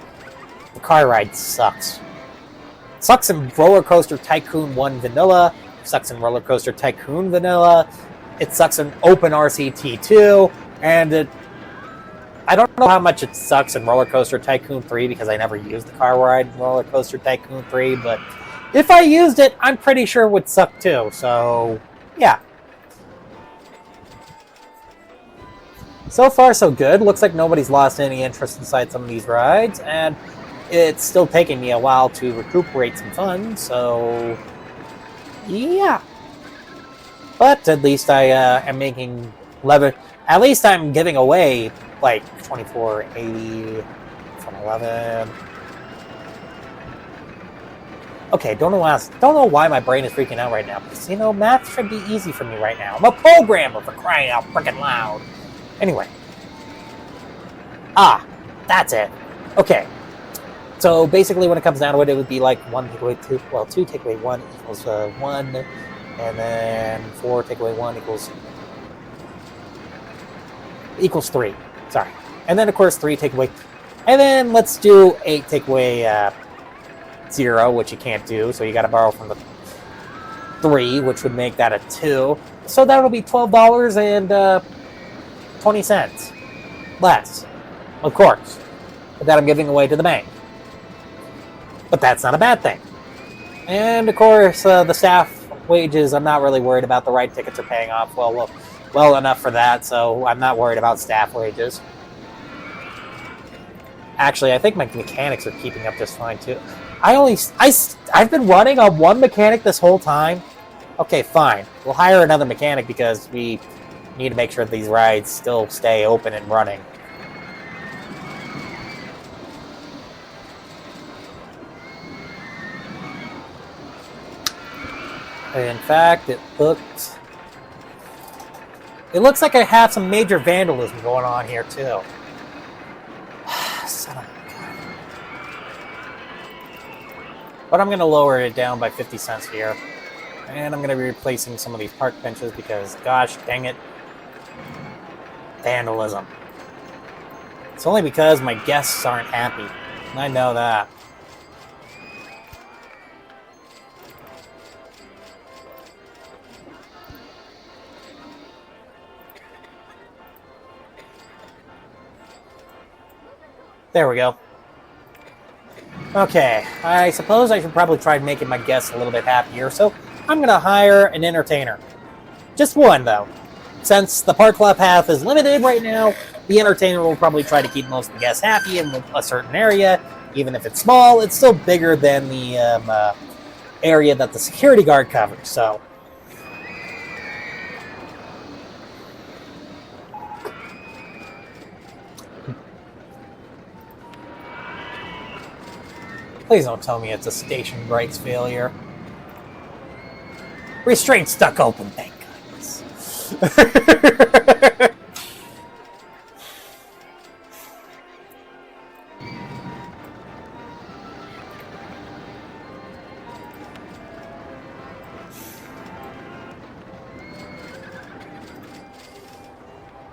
The car ride sucks. Sucks in RollerCoaster Tycoon 1 Vanilla. Sucks in RollerCoaster Tycoon Vanilla. It sucks in Open RCT 2. And I don't know how much it sucks in RollerCoaster Tycoon 3 because I never used the car ride in RollerCoaster Tycoon 3. But if I used it, I'm pretty sure it would suck too. So, yeah. So far, so good. Looks like nobody's lost any interest inside some of these rides. And it's still taking me a while to recuperate some funds, so yeah. But at least I am making 11. At least I'm giving away like 24.80 from 11. Okay, don't know why my brain is freaking out right now, because you know math should be easy for me right now. I'm a programmer, for crying out freaking loud. Anyway, that's it. Okay. So basically, when it comes down to it, it would be like 1 take away 2. Well, 2 take away 1 equals 1, and then 4 take away 1 equals 3. Sorry, and then of course 3 take away, and then let's do 8 take away 0, which you can't do. So you got to borrow from the 3, which would make that a 2. So that'll be $12.20 less, of course, that I'm giving away to the bank. But that's not a bad thing. And of course, the staff wages, I'm not really worried about. The ride tickets are paying off well enough for that, so I'm not worried about staff wages. Actually, I think my mechanics are keeping up just fine too. I've been running on 1 mechanic this whole time. Okay, fine. We'll hire another mechanic because we need to make sure that these rides still stay open and running. In fact, it looks like I have some major vandalism going on here too. Son of a gun. But I'm going to lower it down by 50 cents here. And I'm going to be replacing some of these park benches because, gosh dang it, vandalism. It's only because my guests aren't happy. I know that. There we go. Okay, I suppose I should probably try making my guests a little bit happier, so I'm going to hire an entertainer. Just one, though. Since the park lot path is limited right now, the entertainer will probably try to keep most of the guests happy in a certain area. Even if it's small, it's still bigger than the area that the security guard covers, so... Please don't tell me it's a station brakes failure. Restraint stuck open, thank goodness.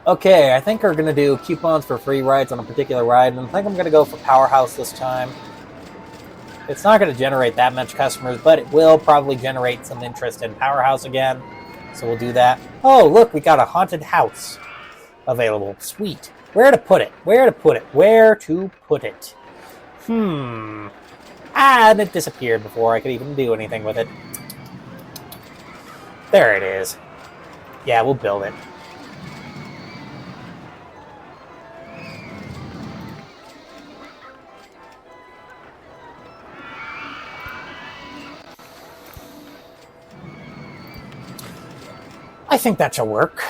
Okay, I think we're going to do coupons for free rides on a particular ride, and I think I'm going to go for Powerhouse this time. It's not going to generate that much customers, but it will probably generate some interest in Powerhouse again, so we'll do that. Oh, look, we got a haunted house available. Sweet. Where to put it? Where to put it? Where to put it? And it disappeared before I could even do anything with it. There it is. Yeah, we'll build it. I think that should work.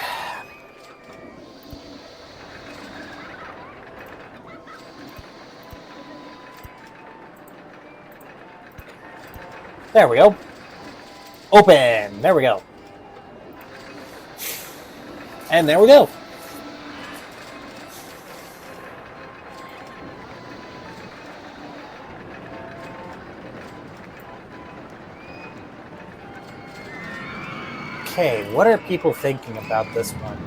There we go. Open. There we go. And there we go. Okay, what are people thinking about this one?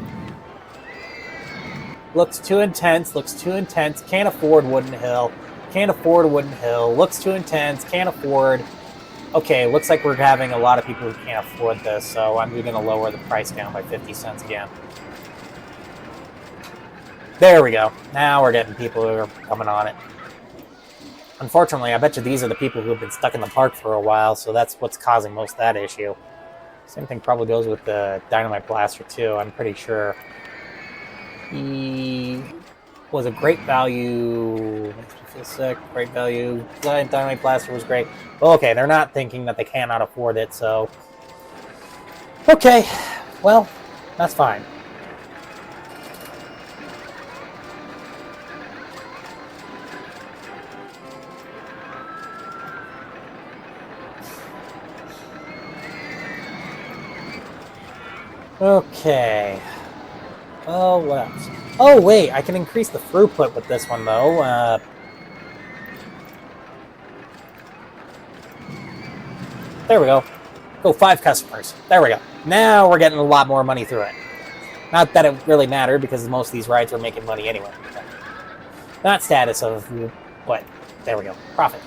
Looks too intense, can't afford Wooden Hill, looks too intense, can't afford. Okay, looks like we're having a lot of people who can't afford this, so I'm going to lower the price down by 50 cents again. There we go. Now we're getting people who are coming on it. Unfortunately, I bet you these are the people who have been stuck in the park for a while, so that's what's causing most of that issue. Same thing probably goes with the Dynamite Blaster too, I'm pretty sure. He was a great value. Makes me feel sick. Great value. Dynamite Blaster was great. Okay, they're not thinking that they cannot afford it, so... Okay, well, that's fine. Okay. Oh, what else? Oh, wait, I can increase the throughput with this one, though. There we go. Go 5 customers. There we go. Now we're getting a lot more money through it. Not that it really mattered, because most of these rides are making money anyway. Not status of, but there we go. Profit.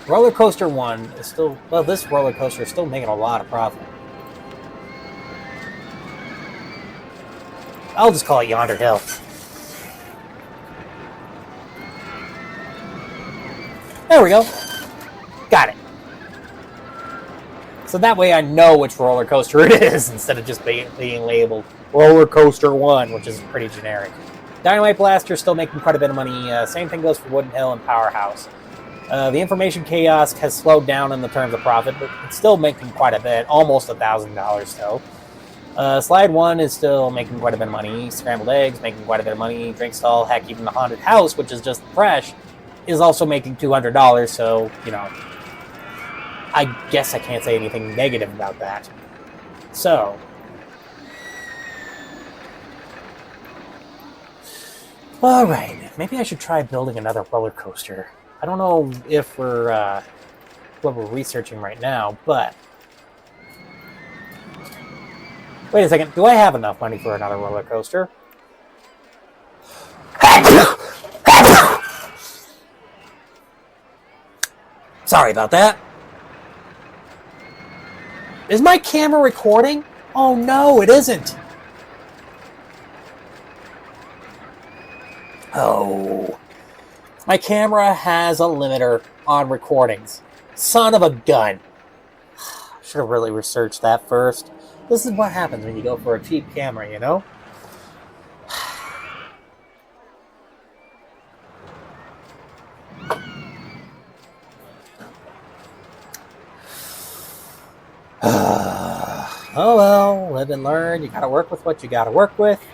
Roller Coaster 1 is still... Well, this roller coaster is still making a lot of profit. I'll just call it Yonder Hill. There we go. Got it. So that way I know which roller coaster it is, instead of just being labeled Roller Coaster 1, which is pretty generic. Dynamite Blaster still making quite a bit of money. Same thing goes for Wooden Hill and Powerhouse. The information kiosk has slowed down in the terms of profit, but it's still making quite a bit, almost $1,000 still. Slide 1 is still making quite a bit of money. Scrambled eggs making quite a bit of money. Drink stall, heck, even the haunted house, which is just fresh, is also making $200. So, you know, I guess I can't say anything negative about that. So, all right, maybe I should try building another roller coaster. I don't know if we're what we're researching right now, but. Wait a second, do I have enough money for another roller coaster? Sorry about that. Is my camera recording? Oh no, it isn't. Oh. My camera has a limiter on recordings. Son of a gun. Should have really researched that first. This is what happens when you go for a cheap camera, you know? Oh well, live and learn. You gotta work with what you gotta work with.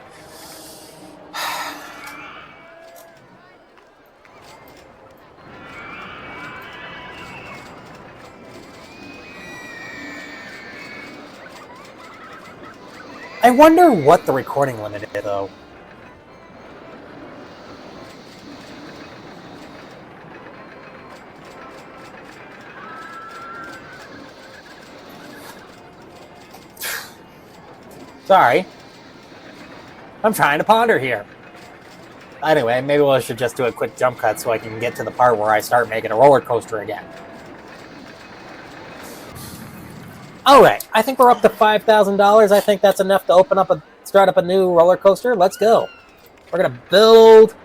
I wonder what the recording limit is, though. Sorry. I'm trying to ponder here. Anyway, maybe we should just do a quick jump cut so I can get to the part where I start making a roller coaster again. Alright, I think we're up to $5,000. I think that's enough to start up a new roller coaster. Let's go. We're going to build...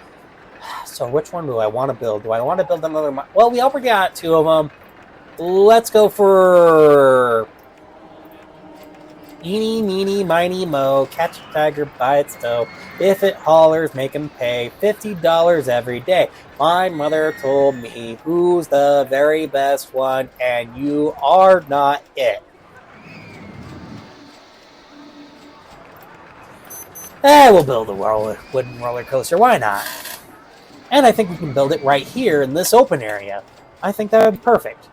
So which one do I want to build? Do I want to build another... Well, we already got 2 of them. Let's go for... Eeny, meeny, miny, mo, catch a tiger by its toe. If it hollers, make him pay $50 every day. My mother told me who's the very best one, and you are not it. We'll build a wooden roller coaster. Why not? And I think we can build it right here in this open area. I think that would be perfect.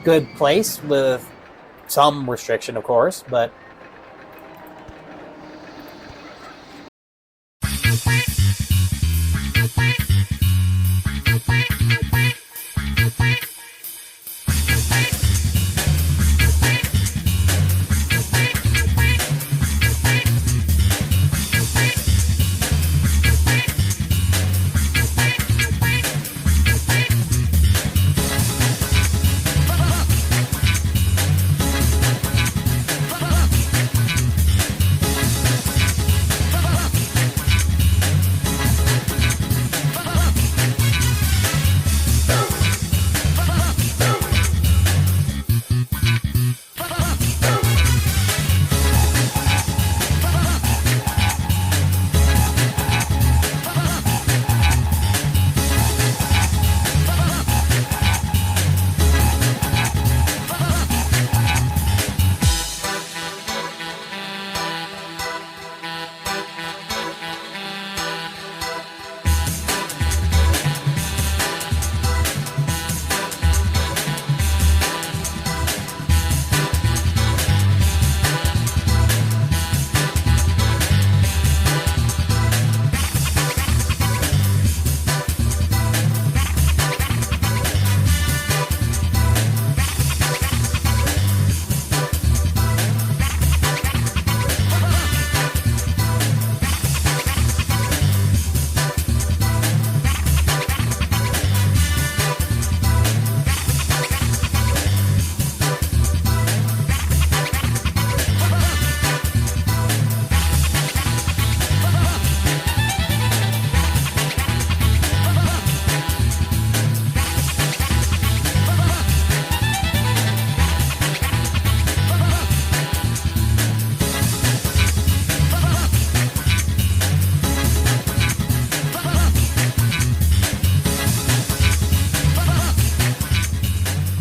Good place with some restriction, of course, but...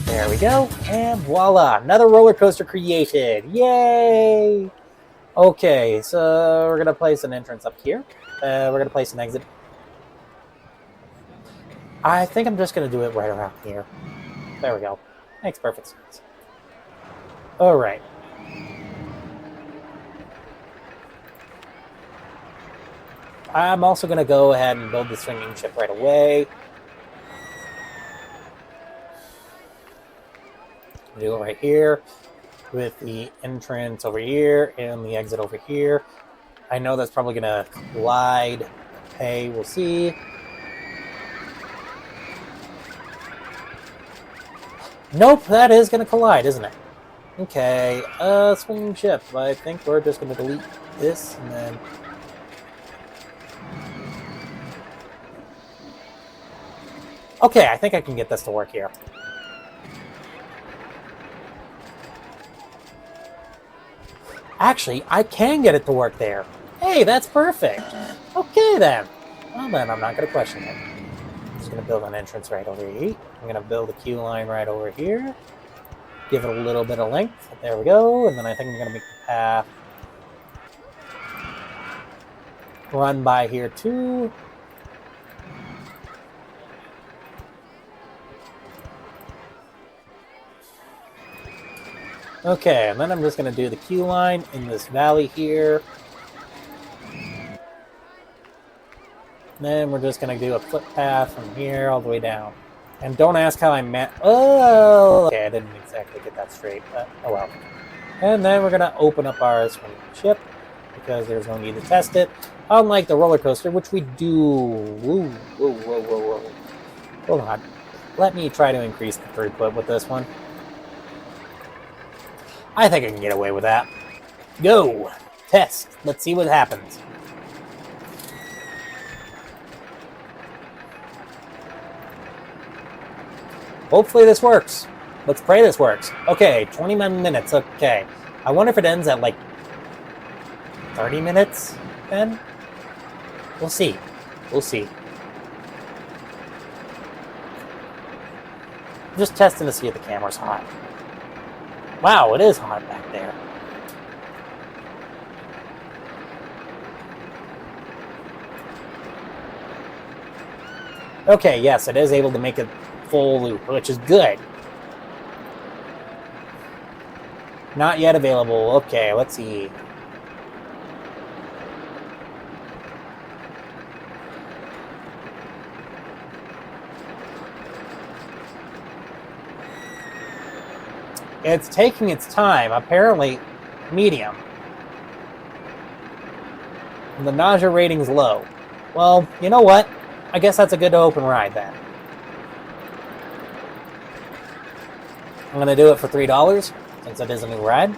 There we go, and voila, another roller coaster created. Yay! Okay, so we're gonna place an entrance up here. We're gonna place an exit. I think I'm just gonna do it right around here. There we go. Makes perfect sense. All right. I'm also gonna go ahead and build the swinging ship right away. Do it right here with the entrance over here and the exit over here. I know that's probably gonna collide. Hey, we'll see. Nope, that is gonna collide, isn't it? Okay, swinging ship. I think we're just gonna delete this and then... Okay, I think I can get this to work here. Actually, I can get it to work there. Hey, that's perfect. Okay, then. Well, then I'm not going to question it. I'm just going to build an entrance right over here. I'm going to build a queue line right over here. Give it a little bit of length. There we go. And then I think I'm going to make the path run by here, too. Okay, and then I'm just going to do the queue line in this valley here. Then we're just going to do a footpath from here all the way down. And don't ask how I meant... Oh! Okay, I didn't exactly get that straight, but oh well. And then we're going to open up our swinging ship. because there's no need to test it. Unlike the roller coaster, which we do. Whoa, whoa, whoa, whoa, whoa. Hold on. Let me try to increase the throughput with this one. I think I can get away with that. Go! Test. Let's see what happens. Hopefully this works. Let's pray this works. Okay, 21 minutes. Okay. I wonder if it ends at like 30 minutes then? We'll see. We'll see. Just testing to see if the camera's hot. Wow, it is hot back there. Okay, yes, it is able to make a full loop, which is good. Not yet available. Okay, let's see. It's taking its time. Apparently, medium. And the nausea rating's low. Well, you know what? I guess that's a good open ride then. I'm going to do it for $3 since it is a new ride.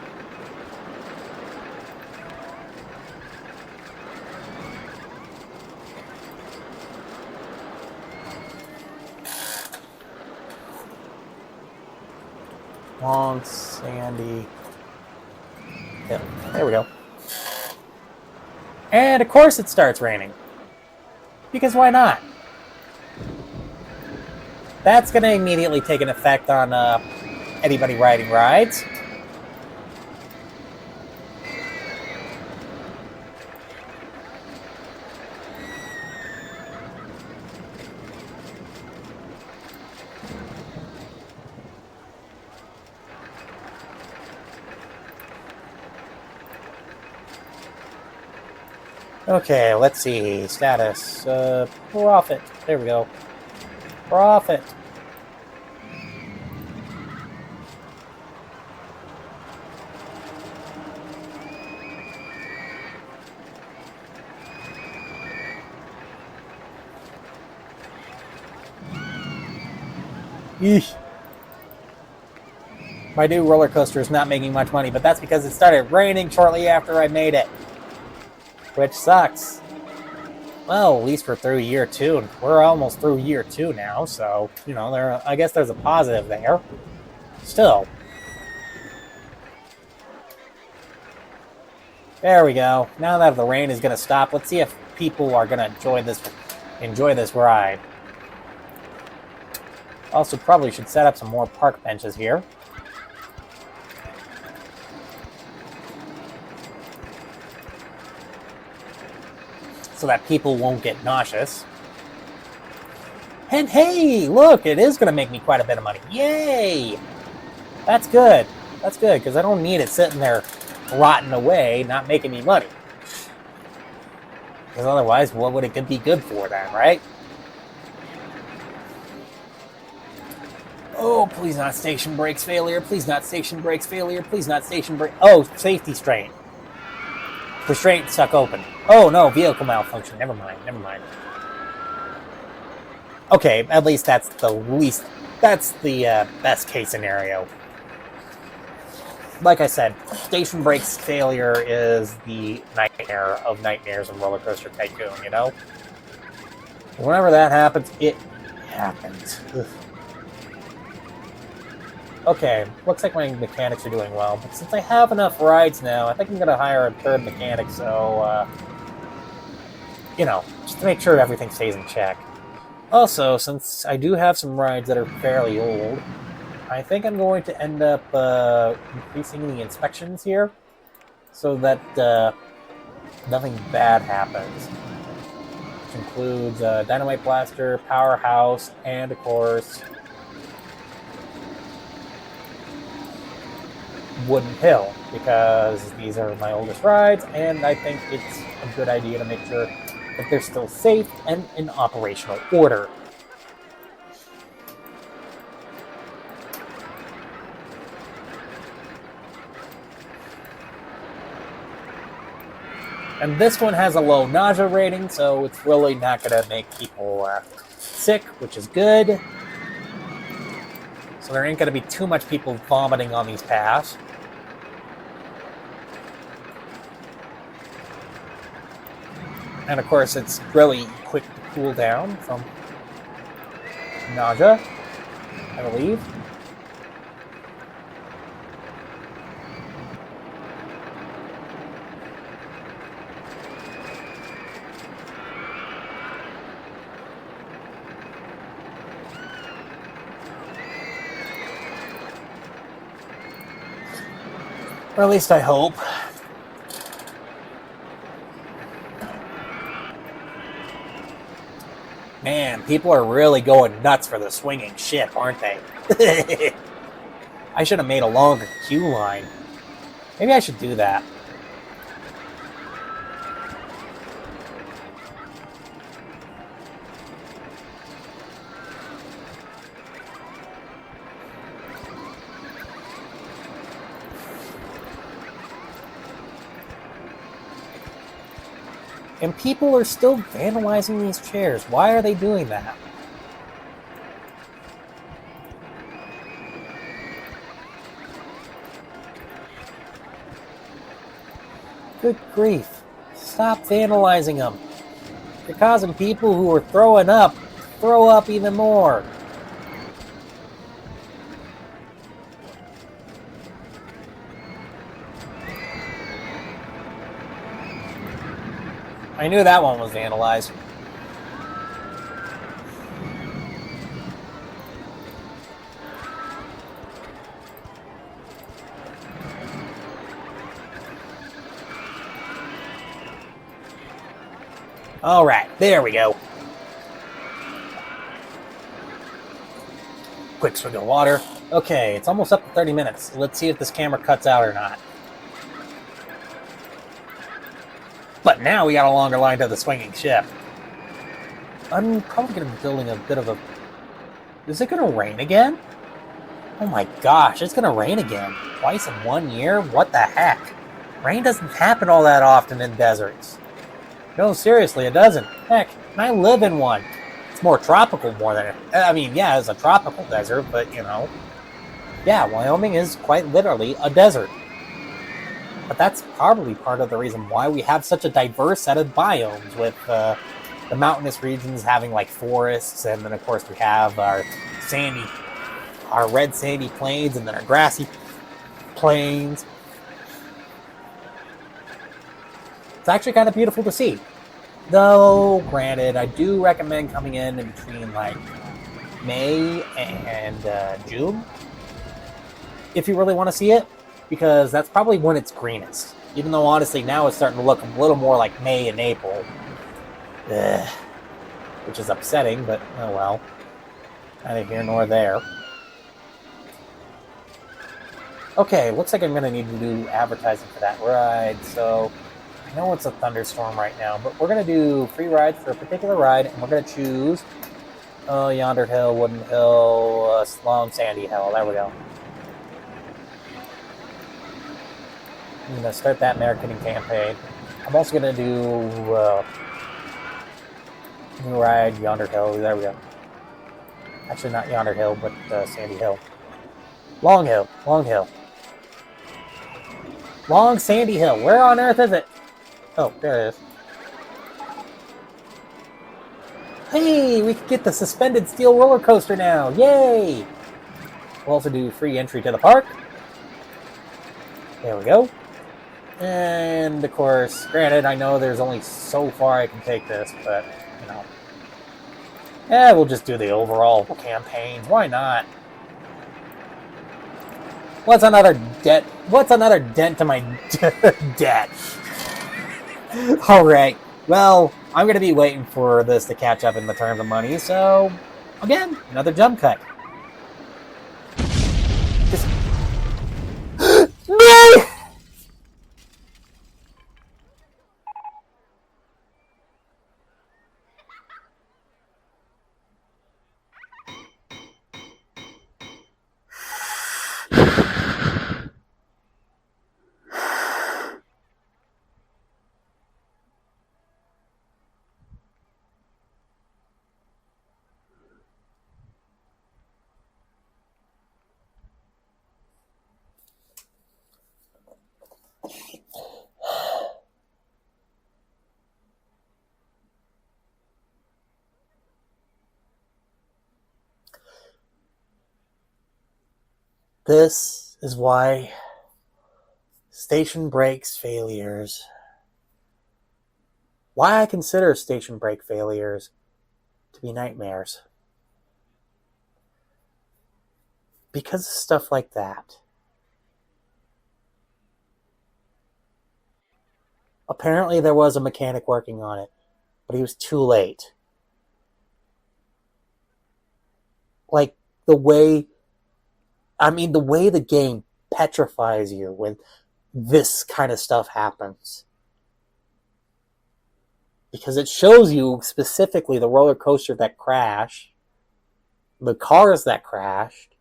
Long, sandy hill. There we go. And of course it starts raining. Because why not? That's going to immediately take an effect on anybody riding rides. Okay, let's see. Status. Profit. There we go. Profit. Eesh. My new roller coaster is not making much money, but that's because it started raining shortly after I made it. Which sucks. Well, at least we're through year 2. We're almost through year 2 now, so, you know, I guess there's a positive there. Still. There we go. Now that the rain is going to stop, let's see if people are going to enjoy this ride. Also, probably should set up some more park benches here. So that people won't get nauseous. And hey, look, it is going to make me quite a bit of money. Yay! That's good. That's good, because I don't need it sitting there rotting away, not making me money. Because otherwise, what would it be good for then, right? Oh, please not station brakes failure. Please not station brakes failure. Please not station brake. Oh, safety strain. Restraint stuck open. Oh no, vehicle malfunction. Never mind. Never mind. Okay, at least that's the best case scenario. Like I said, station brakes failure is the nightmare of nightmares in RollerCoaster Tycoon, you know? Whenever that happens, it happens. Ugh. Okay, looks like my mechanics are doing well, but since I have enough rides now, I think I'm going to hire a third mechanic, so, you know, just to make sure everything stays in check. Also, since I do have some rides that are fairly old, I think I'm going to end up increasing the inspections here, so that nothing bad happens. Which includes Dynamite Blaster, Powerhouse, and of course, Wooden Hill, because these are my oldest rides, and I think it's a good idea to make sure that they're still safe and in operational order. And this one has a low nausea rating, so it's really not going to make people sick, which is good. So there ain't going to be too much people vomiting on these paths. And of course, it's really quick to cool down from nausea, I believe. Or at least I hope. Man, people are really going nuts for the swinging ship, aren't they? I should have made a longer queue line. Maybe I should do that. And people are still vandalizing these chairs. Why are they doing that? Good grief. Stop vandalizing them. You're causing people who are throwing up to throw up even more. I knew that one was vandalized. All right, there we go. Quick swig of water. Okay, it's almost up to 30 minutes. Let's see if this camera cuts out or not. But now we got a longer line to the swinging ship. I'm probably going to be building a bit of a... Is it going to rain again? Oh my gosh, it's going to rain again. Twice in 1 year? What the heck? Rain doesn't happen all that often in deserts. No, seriously, it doesn't. Heck, and I live in one. It's more tropical more than... I mean, yeah, it's a tropical desert, but, you know... Yeah, Wyoming is quite literally a desert. But that's probably part of the reason why we have such a diverse set of biomes, with the mountainous regions having like forests, and then of course we have our red sandy plains, and then our grassy plains. It's actually kind of beautiful to see. Though, granted, I do recommend coming in between like May and June if you really want to see it, because that's probably when it's greenest. Even though, honestly, now it's starting to look a little more like May and April. Ugh. Which is upsetting, but oh well. Neither here nor there. Okay, looks like I'm going to need to do advertising for that ride, so... I know it's a thunderstorm right now, but we're going to do free rides for a particular ride, and we're going to choose... Yonder Hill, Wooden Hill, Long Sandy Hill. There we go. I'm going to start that marketing campaign. I'm also going to do new ride Yonder Hill. There we go. Actually, not Yonder Hill, but Sandy Hill. Long Hill. Long Hill. Long Sandy Hill. Where on earth is it? Oh, there it is. Hey, we can get the suspended steel roller coaster now. Yay! We'll also do free entry to the park. There we go. And, of course, granted, I know there's only so far I can take this, but, you know. Yeah, we'll just do the overall campaign. Why not? What's another dent to my debt? Alright. Well, I'm going to be waiting for this to catch up in the terms of money, so, again, another jump cut. Just... No! This is why station brakes failures, why I consider station brake failures to be nightmares. Because of stuff like that. Apparently there was a mechanic working on it, but he was too late. Like, the way the game petrifies you when this kind of stuff happens. Because it shows you specifically the roller coaster that crashed, the cars that crashed,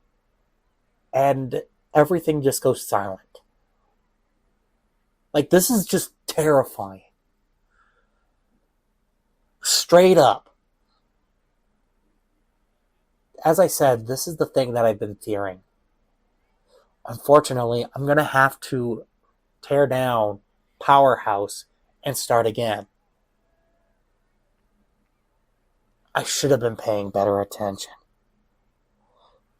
and everything just goes silent. Like, this is just terrifying. Straight up. As I said, this is the thing that I've been fearing. Unfortunately, I'm going to have to tear down Powerhouse and start again. I should have been paying better attention.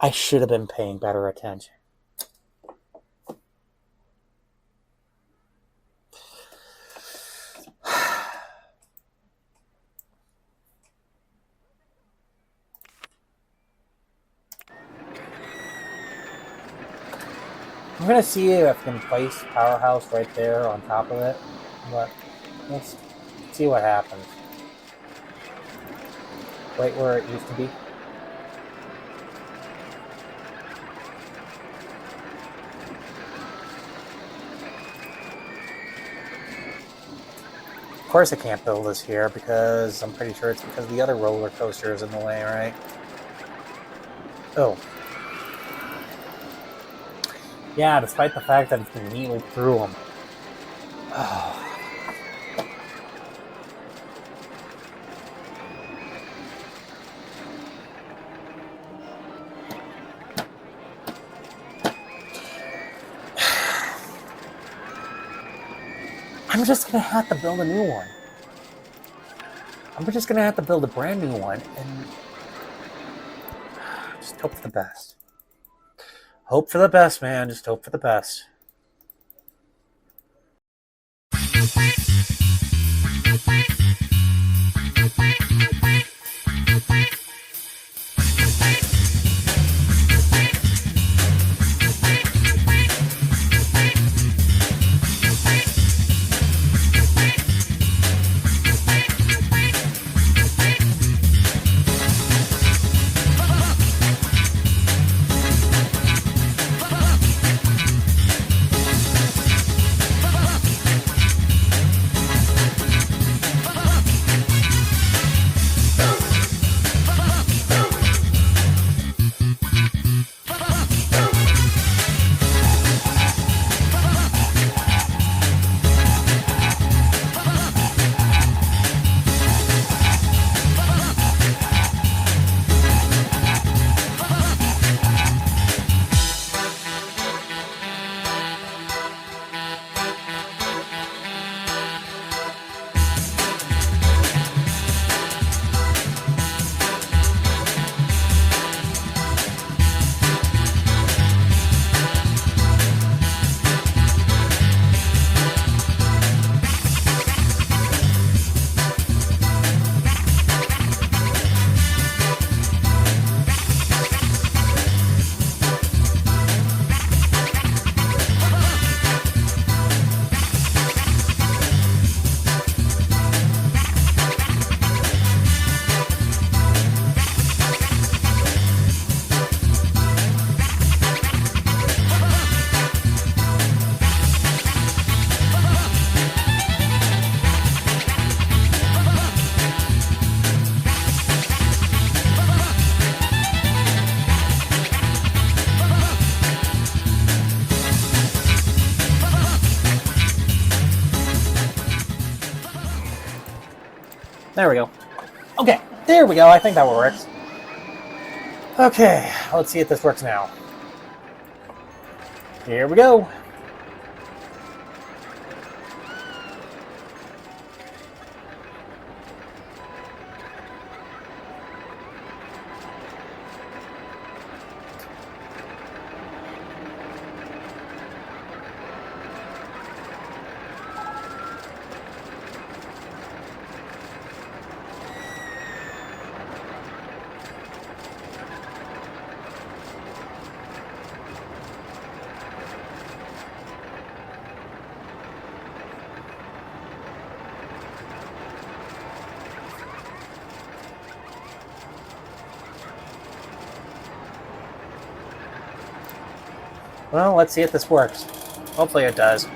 I should have been paying better attention. I'm going to see if I can place Powerhouse right there on top of it, but let's see what happens. Right where it used to be. Of course I can't build this here because I'm pretty sure it's because the other roller coaster is in the way, right? Oh. Yeah, despite the fact that it's been needled through them. Oh. I'm just going to have to build a new one. I'm just going to have to build a brand new one and just hope for the best. Hope for the best, man. Just hope for the best. There we go. Okay, there we go. I think that works. Okay, let's see if this works now. Here we go. Well, let's see if this works. Hopefully it does.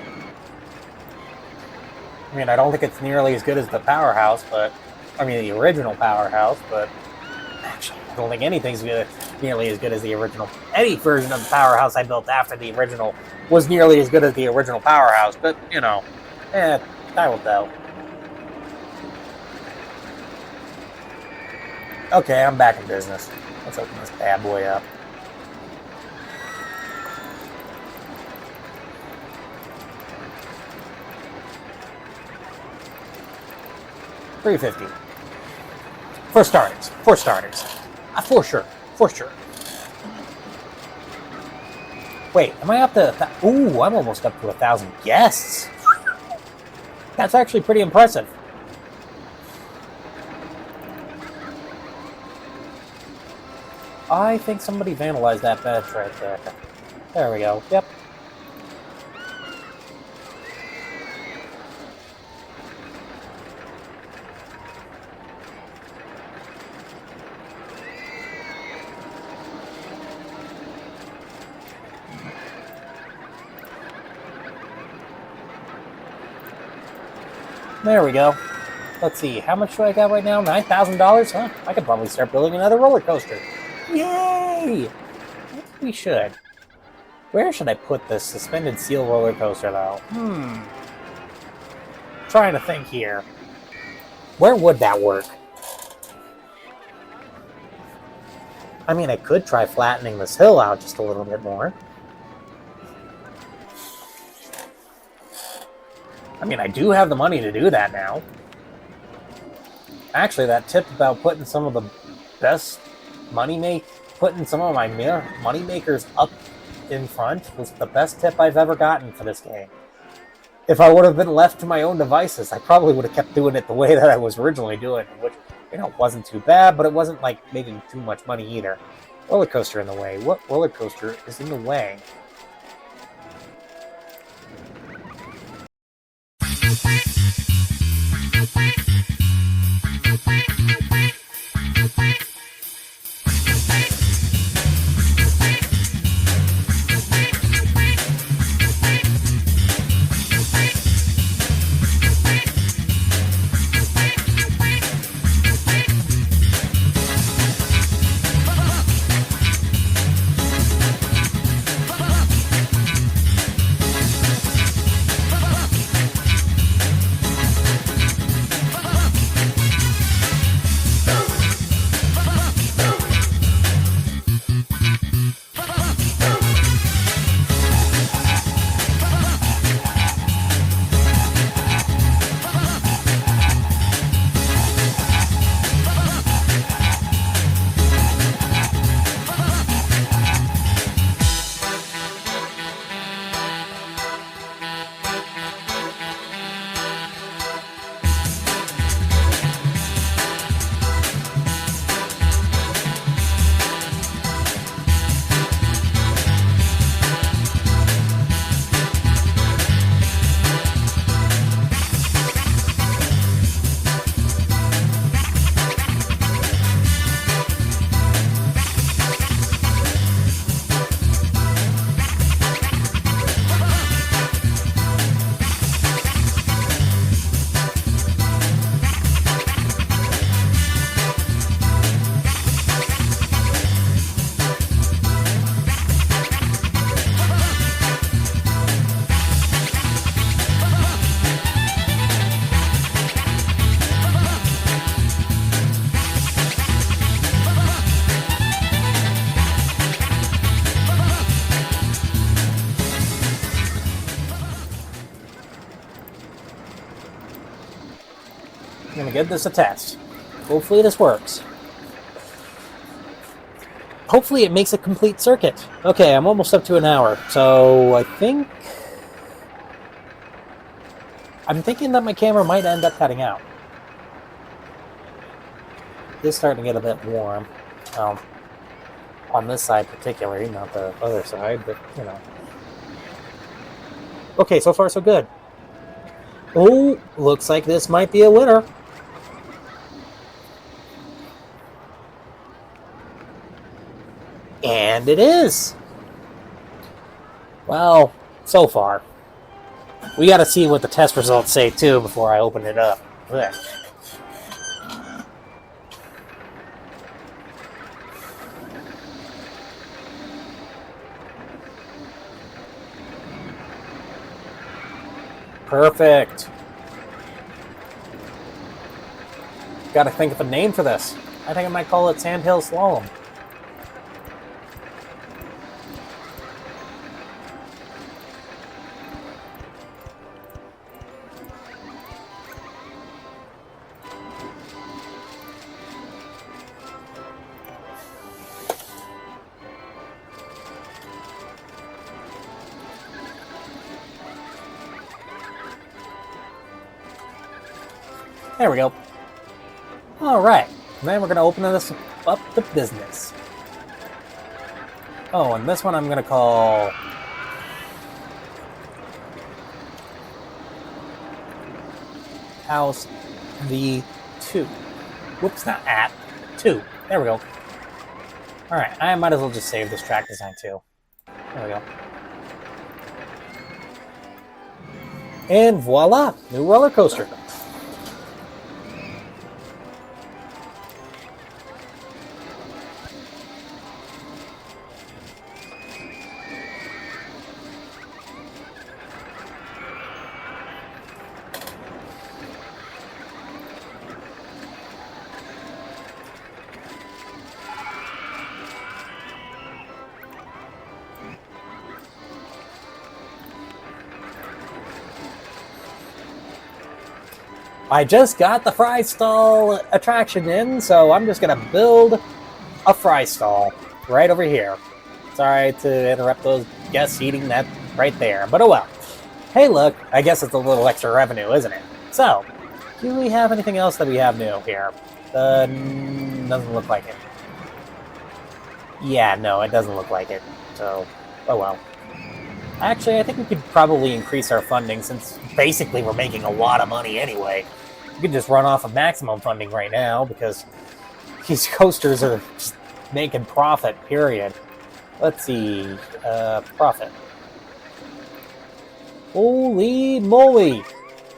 I mean, I don't think it's nearly as good as the Powerhouse, but... I mean, the original Powerhouse, but... Actually, I don't think anything's nearly as good as the original. Any version of the Powerhouse I built after the original was nearly as good as the original Powerhouse, but, you know... I will tell. Okay, I'm back in business. Let's open this bad boy up. $350. For starters. For starters. For sure. For sure. Wait, am I up to... Ooh, I'm almost up to 1,000 guests. That's actually pretty impressive. I think somebody vandalized that bench right there. There we go. Yep. There we go. Let's see, how much do I got right now? $9,000? Huh? I could probably start building another roller coaster. Yay! I think we should. Where should I put this suspended seal roller coaster, though? Trying to think here. Where would that work? I mean, I could try flattening this hill out just a little bit more. I mean, I do have the money to do that now. Actually, that tip about putting some of the best putting some of my money makers up in front was the best tip I've ever gotten for this game. If I would have been left to my own devices, I probably would have kept doing it the way that I was originally doing it, which, you know, wasn't too bad, but it wasn't like making too much money either. Roller coaster in the way. What roller coaster is in the way? I'm gonna give this a test. Hopefully this works. Hopefully it makes a complete circuit. Okay, I'm almost up to an hour, so I think... I'm thinking that my camera might end up cutting out. It's starting to get a bit warm. On this side particularly, not the other side, but, you know. Okay, so far so good. Oh, looks like this might be a winner. And it is. Well, so far. We gotta see what the test results say, too, before I open it up. Ugh. Perfect. Gotta think of a name for this. I think I might call it Sandhill Slalom. There we go. Alright, then we're going to open this up to business. Oh, and this one I'm going to call... House V2. Whoops, not at. 2. There we go. Alright, I might as well just save this track design too. There we go. And voila! New roller coaster. I just got the fry stall attraction in, so I'm just going to build a fry stall right over here. Sorry to interrupt those guests eating that right there, but oh well. Hey look, I guess it's a little extra revenue, isn't it? So, do we have anything else that we have new here? Doesn't look like it. Yeah, no, it doesn't look like it. So, oh well. Actually, I think we could probably increase our funding since basically we're making a lot of money anyway. We could just run off of maximum funding right now because these coasters are just making profit, period. Let's see. Profit. Holy moly!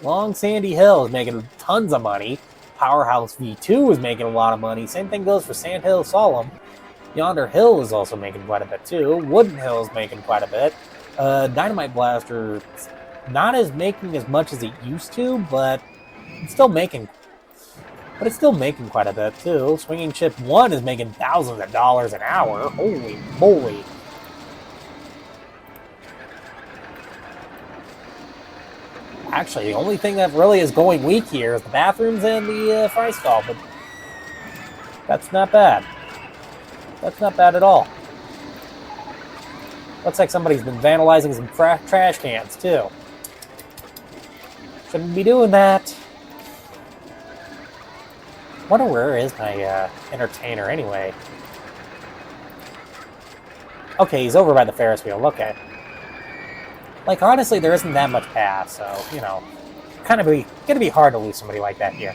Long Sandy Hill is making tons of money. Powerhouse V2 is making a lot of money. Same thing goes for Sandhill Solemn. Yonder Hill is also making quite a bit too. Wooden Hill is making quite a bit. Dynamite Blaster not as making as much as it used to, but it's still making quite a bit too. Swinging Ship 1 is making thousands of dollars an hour. Holy moly. Actually, the only thing that really is going weak here is the bathrooms and the fry stall, but that's not bad. That's not bad at all. Looks like somebody's been vandalizing some trash cans, too. Shouldn't be doing that. Wonder where is my entertainer, anyway? Okay, he's over by the Ferris wheel. Okay. Like, honestly, there isn't that much path, so, you know, gonna be hard to lose somebody like that here.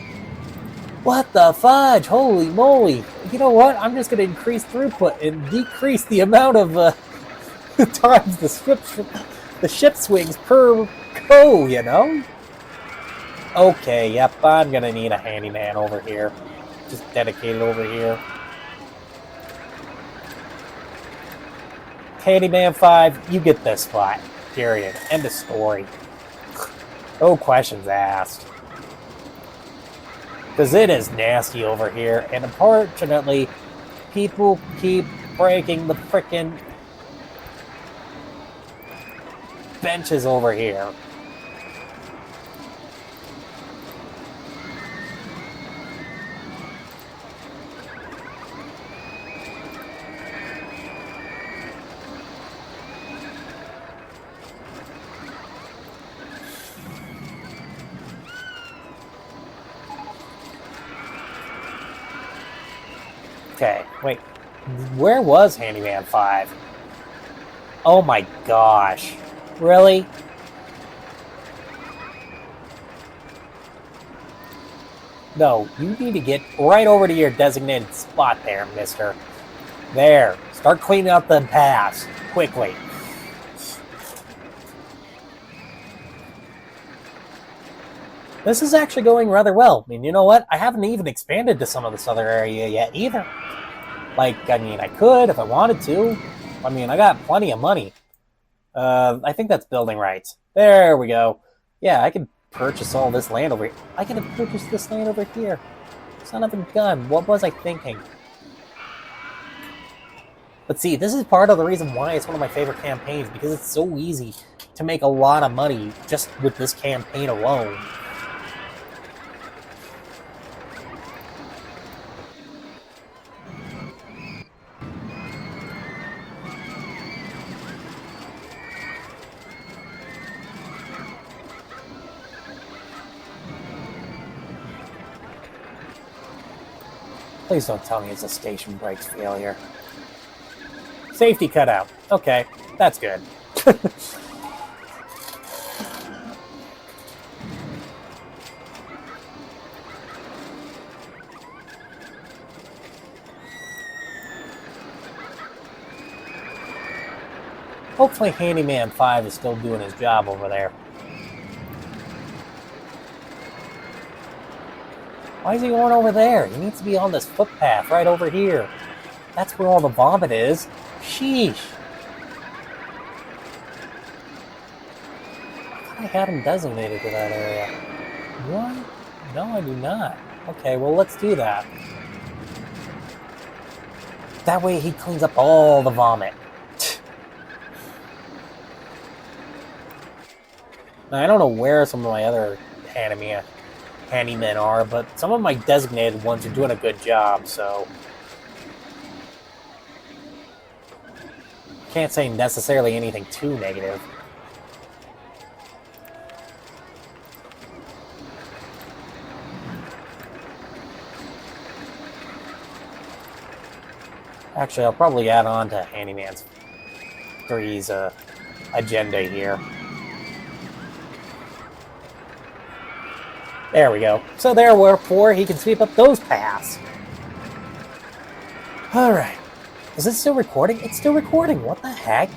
What the fudge? Holy moly! You know what? I'm just gonna increase throughput and decrease the amount of times the ship swings per go. You know? Okay. Yep. I'm gonna need a handyman over here, just dedicated over here. Handyman 5, you get this spot. Period. End of story. No questions asked. Because it is nasty over here, and unfortunately, people keep breaking the frickin' benches over here. Okay, wait. Where was Handyman 5? Oh my gosh. Really? No, you need to get right over to your designated spot there, mister. There. Start cleaning up the paths. Quickly. This is actually going rather well. I mean, you know what? I haven't even expanded to some of this other area yet either. Like, I mean, I could if I wanted to. I mean, I got plenty of money. I think that's building rights. There we go. Yeah, I could purchase all this land over here. I could have purchased this land over here. Son of a gun. What was I thinking? But see, this is part of the reason why it's one of my favorite campaigns, because it's so easy to make a lot of money just with this campaign alone. Please don't tell me it's a station brakes failure. Safety cutout. Okay, that's good. Hopefully Handyman 5 is still doing his job over there. Why is he going over there? He needs to be on this footpath right over here. That's where all the vomit is. Sheesh. I had him designated to that area. What? No, I do not. Okay, well, let's do that. That way he cleans up all the vomit. Now, I don't know where some of my other handymen are, but some of my designated ones are doing a good job, so can't say necessarily anything too negative. Actually, I'll probably add on to Handyman 3's agenda here. There we go. So therefore, he can sweep up those paths. Alright. Is it still recording? It's still recording. What the heck?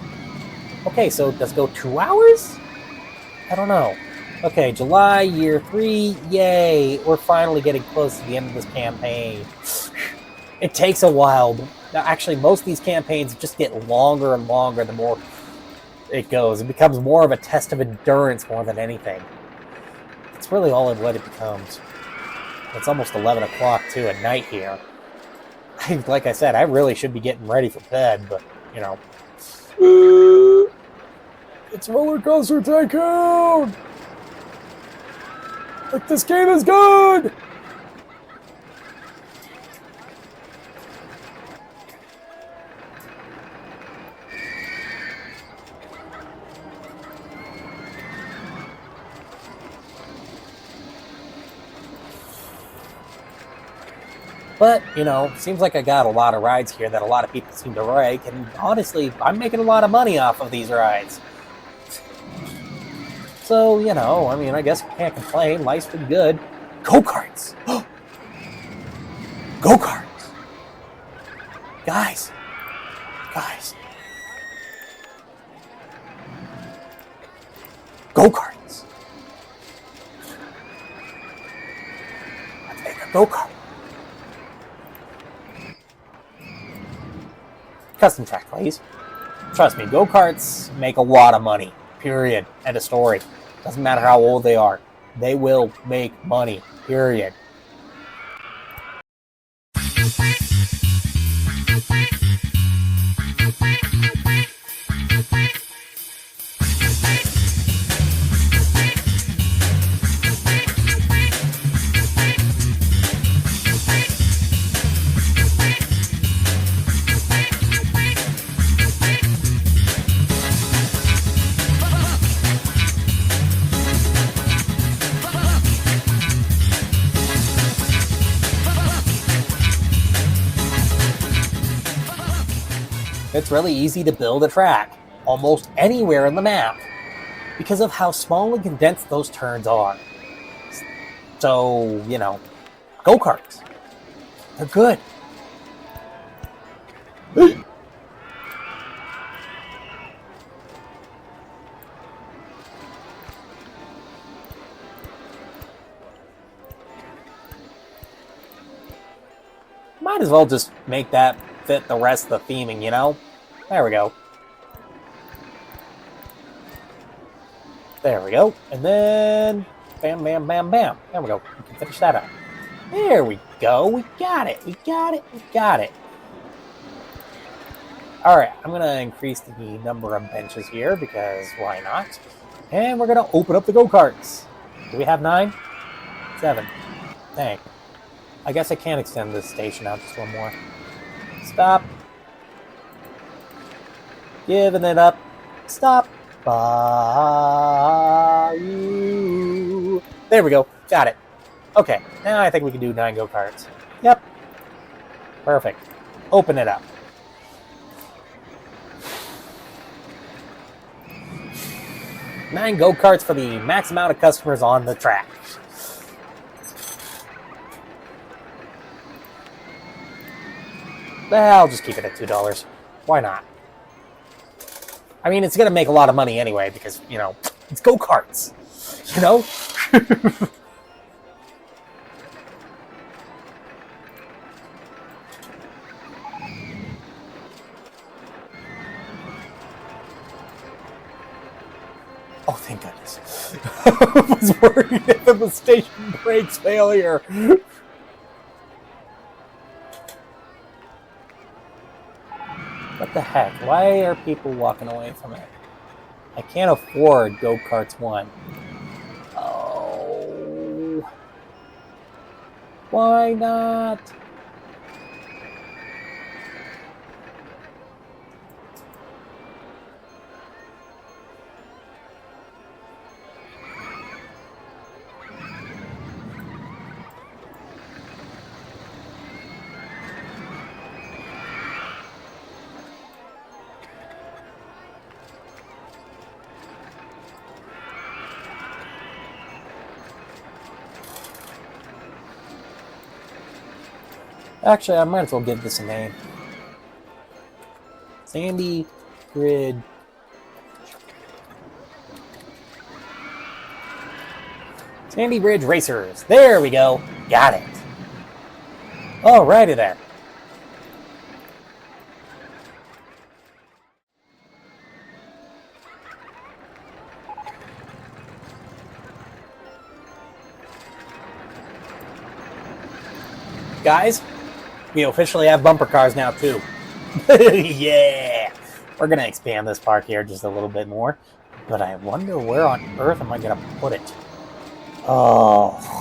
Okay, so does it go 2 hours? I don't know. Okay, July, year 3. Yay. We're finally getting close to the end of this campaign. It takes a while. Actually, most of these campaigns just get longer and longer the more it goes. It becomes more of a test of endurance more than anything. It's really all in what it becomes. It's almost 11 o'clock, too, at night here. Like I said, I really should be getting ready for bed, but, you know. It's RollerCoaster Tycoon! Like, this game is good! But, you know, seems like I got a lot of rides here that a lot of people seem to like, and honestly, I'm making a lot of money off of these rides. So, you know, I mean, I guess I can't complain. Life's pretty good. Go-karts! Go-karts! Guys! Go-karts! Let's make a go-kart. Custom track, please. Trust me, go-karts make a lot of money. Period. End of story. Doesn't matter how old they are. They will make money. Period. It's really easy to build a track, almost anywhere in the map, because of how small and condensed those turns are. So, you know, go-karts. They're good. Might as well just make that fit the rest of the theming, you know? There we go. There we go. And then bam, bam, bam, bam. There we go. We can finish that up. There we go. We got it. We got it. We got it. All right. I'm going to increase the number of benches here because why not? And we're going to open up the go-karts. Do we have 9? 7. Dang. I guess I can't extend this station out just one more. Stop. Giving it up. Stop. There we go. Got it. Okay. Now I think we can do 9 go-karts. Yep. Perfect. Open it up. Nine go-karts for the max amount of customers on the track. I'll just keep it at $2. Why not? I mean, it's going to make a lot of money anyway because, you know, it's go-karts. You know? Oh, thank goodness. I was worried if the station brakes failure. What the heck? Why are people walking away from it? I can't afford Go-Karts 1. Oh. Why not? Actually, I might as well give this a name. Sandy Ridge. Sandy Ridge Racers. There we go. Got it. Alrighty there. Guys, we officially have bumper cars now, too. Yeah! We're going to expand this park here just a little bit more. But I wonder where on earth am I going to put it? Oh...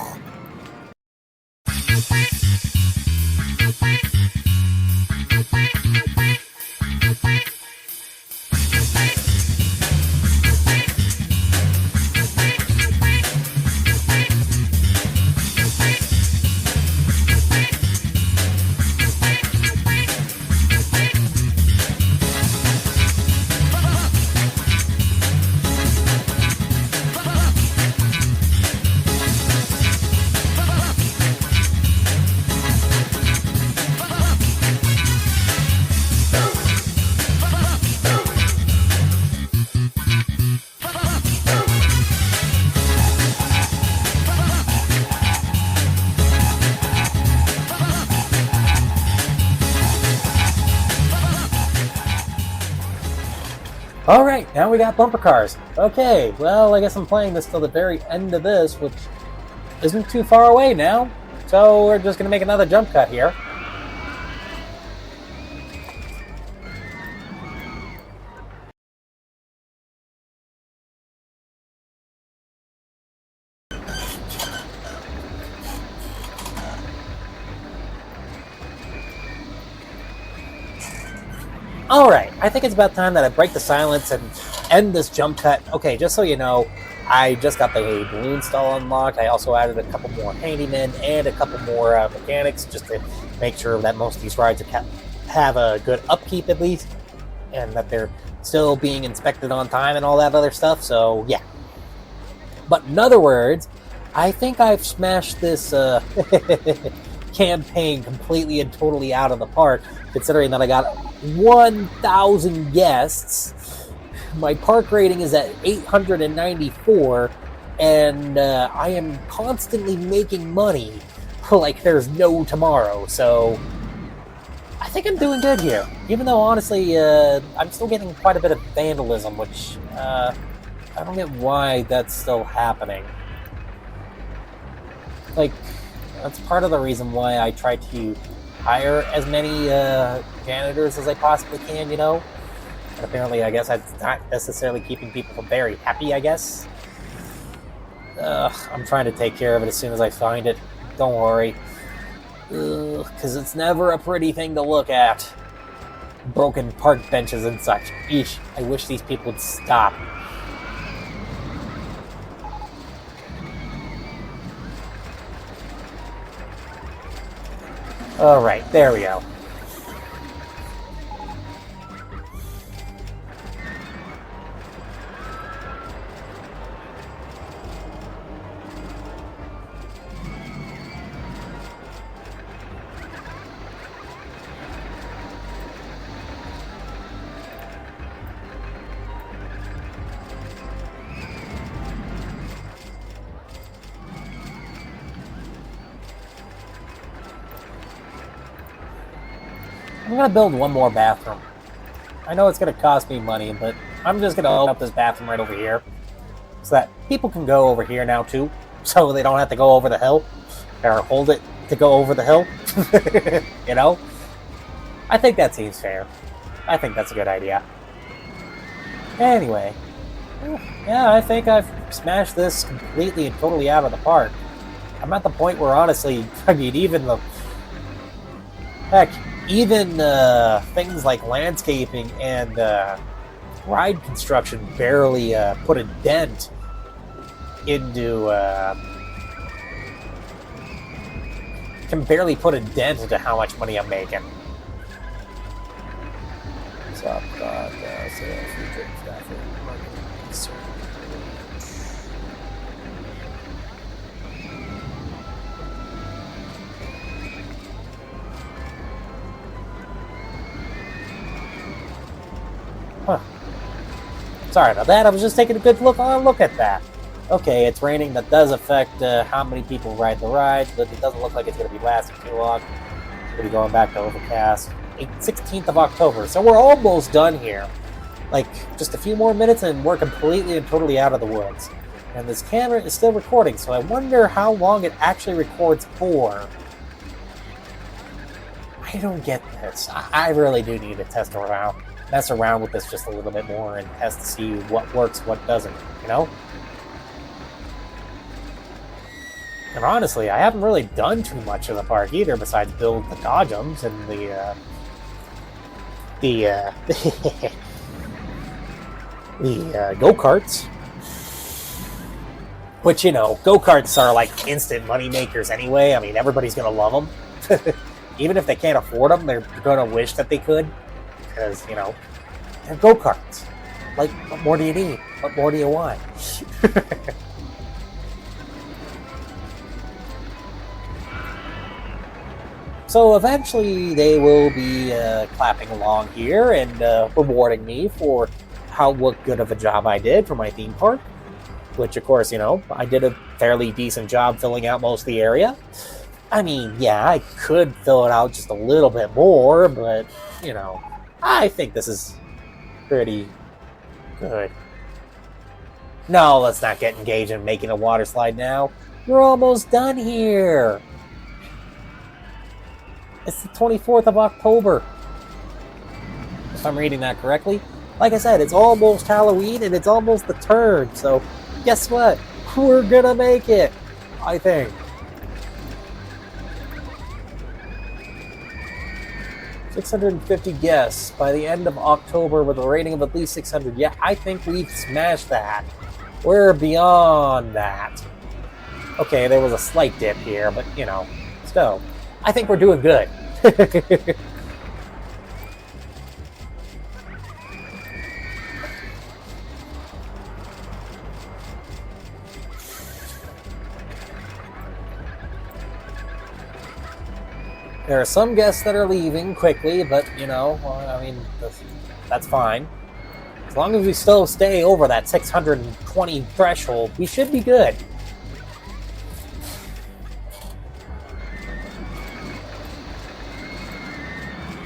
Alright, now we got bumper cars. Okay, well, I guess I'm playing this till the very end of this, which isn't too far away now. So we're just going to make another jump cut here. Alright, I think it's about time that I break the silence and end this jump cut. Okay, just so you know, I just got the balloon stall unlocked. I also added a couple more handymen and a couple more mechanics just to make sure that most of these rides have a good upkeep at least, and that they're still being inspected on time and all that other stuff, so yeah. But in other words, I think I've smashed this campaign completely and totally out of the park, considering that I got 1,000 guests. My park rating is at 894, and I am constantly making money like there's no tomorrow. So I think I'm doing good here. Even though, honestly, I'm still getting quite a bit of vandalism, which I don't get why that's still happening. Like, that's part of the reason why I try to hire as many janitors as I possibly can, you know? And apparently, I guess that's not necessarily keeping people very happy, I guess. I'm trying to take care of it as soon as I find it. Don't worry. Because it's never a pretty thing to look at. Broken park benches and such. Eesh, I wish these people would stop. Alright, there we go. I'm gonna build one more bathroom. I know it's gonna cost me money, but I'm just gonna open up this bathroom right over here so that people can go over here now too, so they don't have to go over the hill or hold it to go over the hill. You know? I think that seems fair. I think that's a good idea. Anyway, yeah, I think I've smashed this completely and totally out of the park. I'm at the point where, honestly, I mean, even things like landscaping and ride construction barely put a dent into can barely put a dent into how much money I'm making. What's up, God? Huh. Sorry about that. I was just taking a good look at that. Okay, it's raining. That does affect how many people ride the rides, but it doesn't look like it's going to be lasting too long. It's going to be going back to overcast. 16th of October, so we're almost done here. Like, just a few more minutes and we're completely and totally out of the woods. And this camera is still recording, so I wonder how long it actually records for. I don't get this. I really do need to mess around with this just a little bit more and test to see what works, what doesn't, you know? And honestly, I haven't really done too much of the park either besides build the dodgems and the go-karts. Which, you know, go-karts are like instant money makers anyway. I mean, everybody's going to love them. Even if they can't afford them, they're going to wish that they could. Because, you know, they're go-karts. Like, what more do you need? What more do you want? So eventually they will be clapping along here and rewarding me for what good of a job I did for my theme park. Which, of course, you know, I did a fairly decent job filling out most of the area. I mean, yeah, I could fill it out just a little bit more, but, you know, I think this is pretty good. No, let's not get engaged in making a water slide now. We're almost done here. It's the 24th of October. If I'm reading that correctly. Like I said, it's almost Halloween and it's almost the turn, so guess what? We're gonna make it, I think. $650 guests by the end of October with a rating of at least 600. Yeah, I think we've smashed that. We're beyond that. Okay, there was a slight dip here, but, you know, still, I think we're doing good. There are some guests that are leaving quickly, but, you know, I mean, that's fine. As long as we still stay over that 620 threshold, we should be good.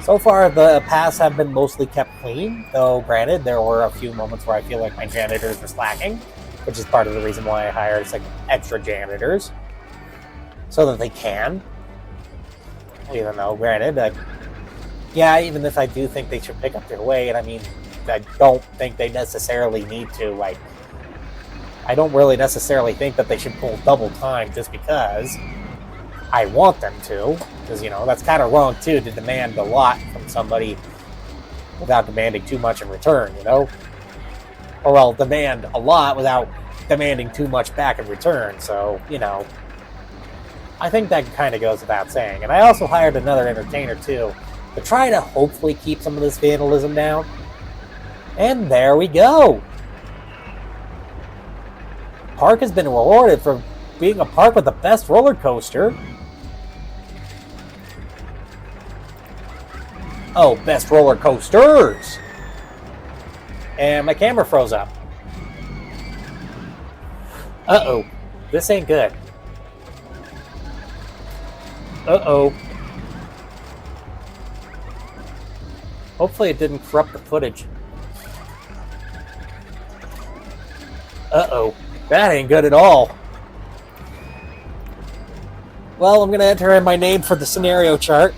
So far, the paths have been mostly kept clean, though granted, there were a few moments where I feel like my janitors were slacking, which is part of the reason why I hired like extra janitors, so that they can. Even though, granted, yeah, even if I do think they should pick up their weight, I mean, I don't think they necessarily need to, like, I don't really necessarily think that they should pull double time just because I want them to, because, you know, that's kind of wrong, too, to demand a lot from somebody without demanding too much in return, you know? Or, well, demand a lot without demanding too much back in return, so, you know, I think that kind of goes without saying. And I also hired another entertainer, too, to try to hopefully keep some of this vandalism down. And there we go! Park has been rewarded for being a park with the best roller coaster. Oh, best roller coasters! And my camera froze up. Uh-oh. This ain't good. Uh-oh. Hopefully it didn't corrupt the footage. Uh-oh. That ain't good at all. Well, I'm going to enter in my name for the scenario chart.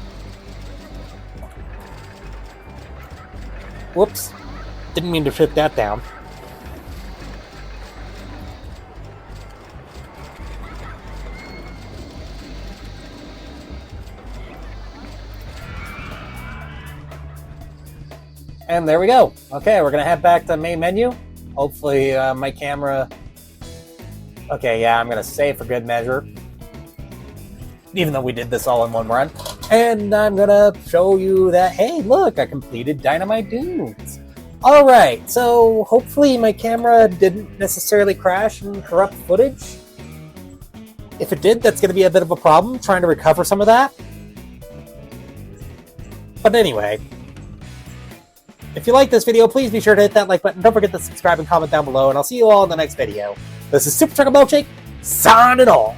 Whoops. Didn't mean to put that down. And there we go. Okay, we're going to head back to the main menu. Hopefully my camera... Okay, yeah, I'm going to save for good measure. Even though we did this all in one run. And I'm going to show you that, hey, look, I completed Dynamite Dunes. Alright, so hopefully my camera didn't necessarily crash and corrupt footage. If it did, that's going to be a bit of a problem, trying to recover some of that. But anyway, if you like this video, please be sure to hit that like button. Don't forget to subscribe and comment down below, and I'll see you all in the next video. This is Superchocolatemilkshake, signing off.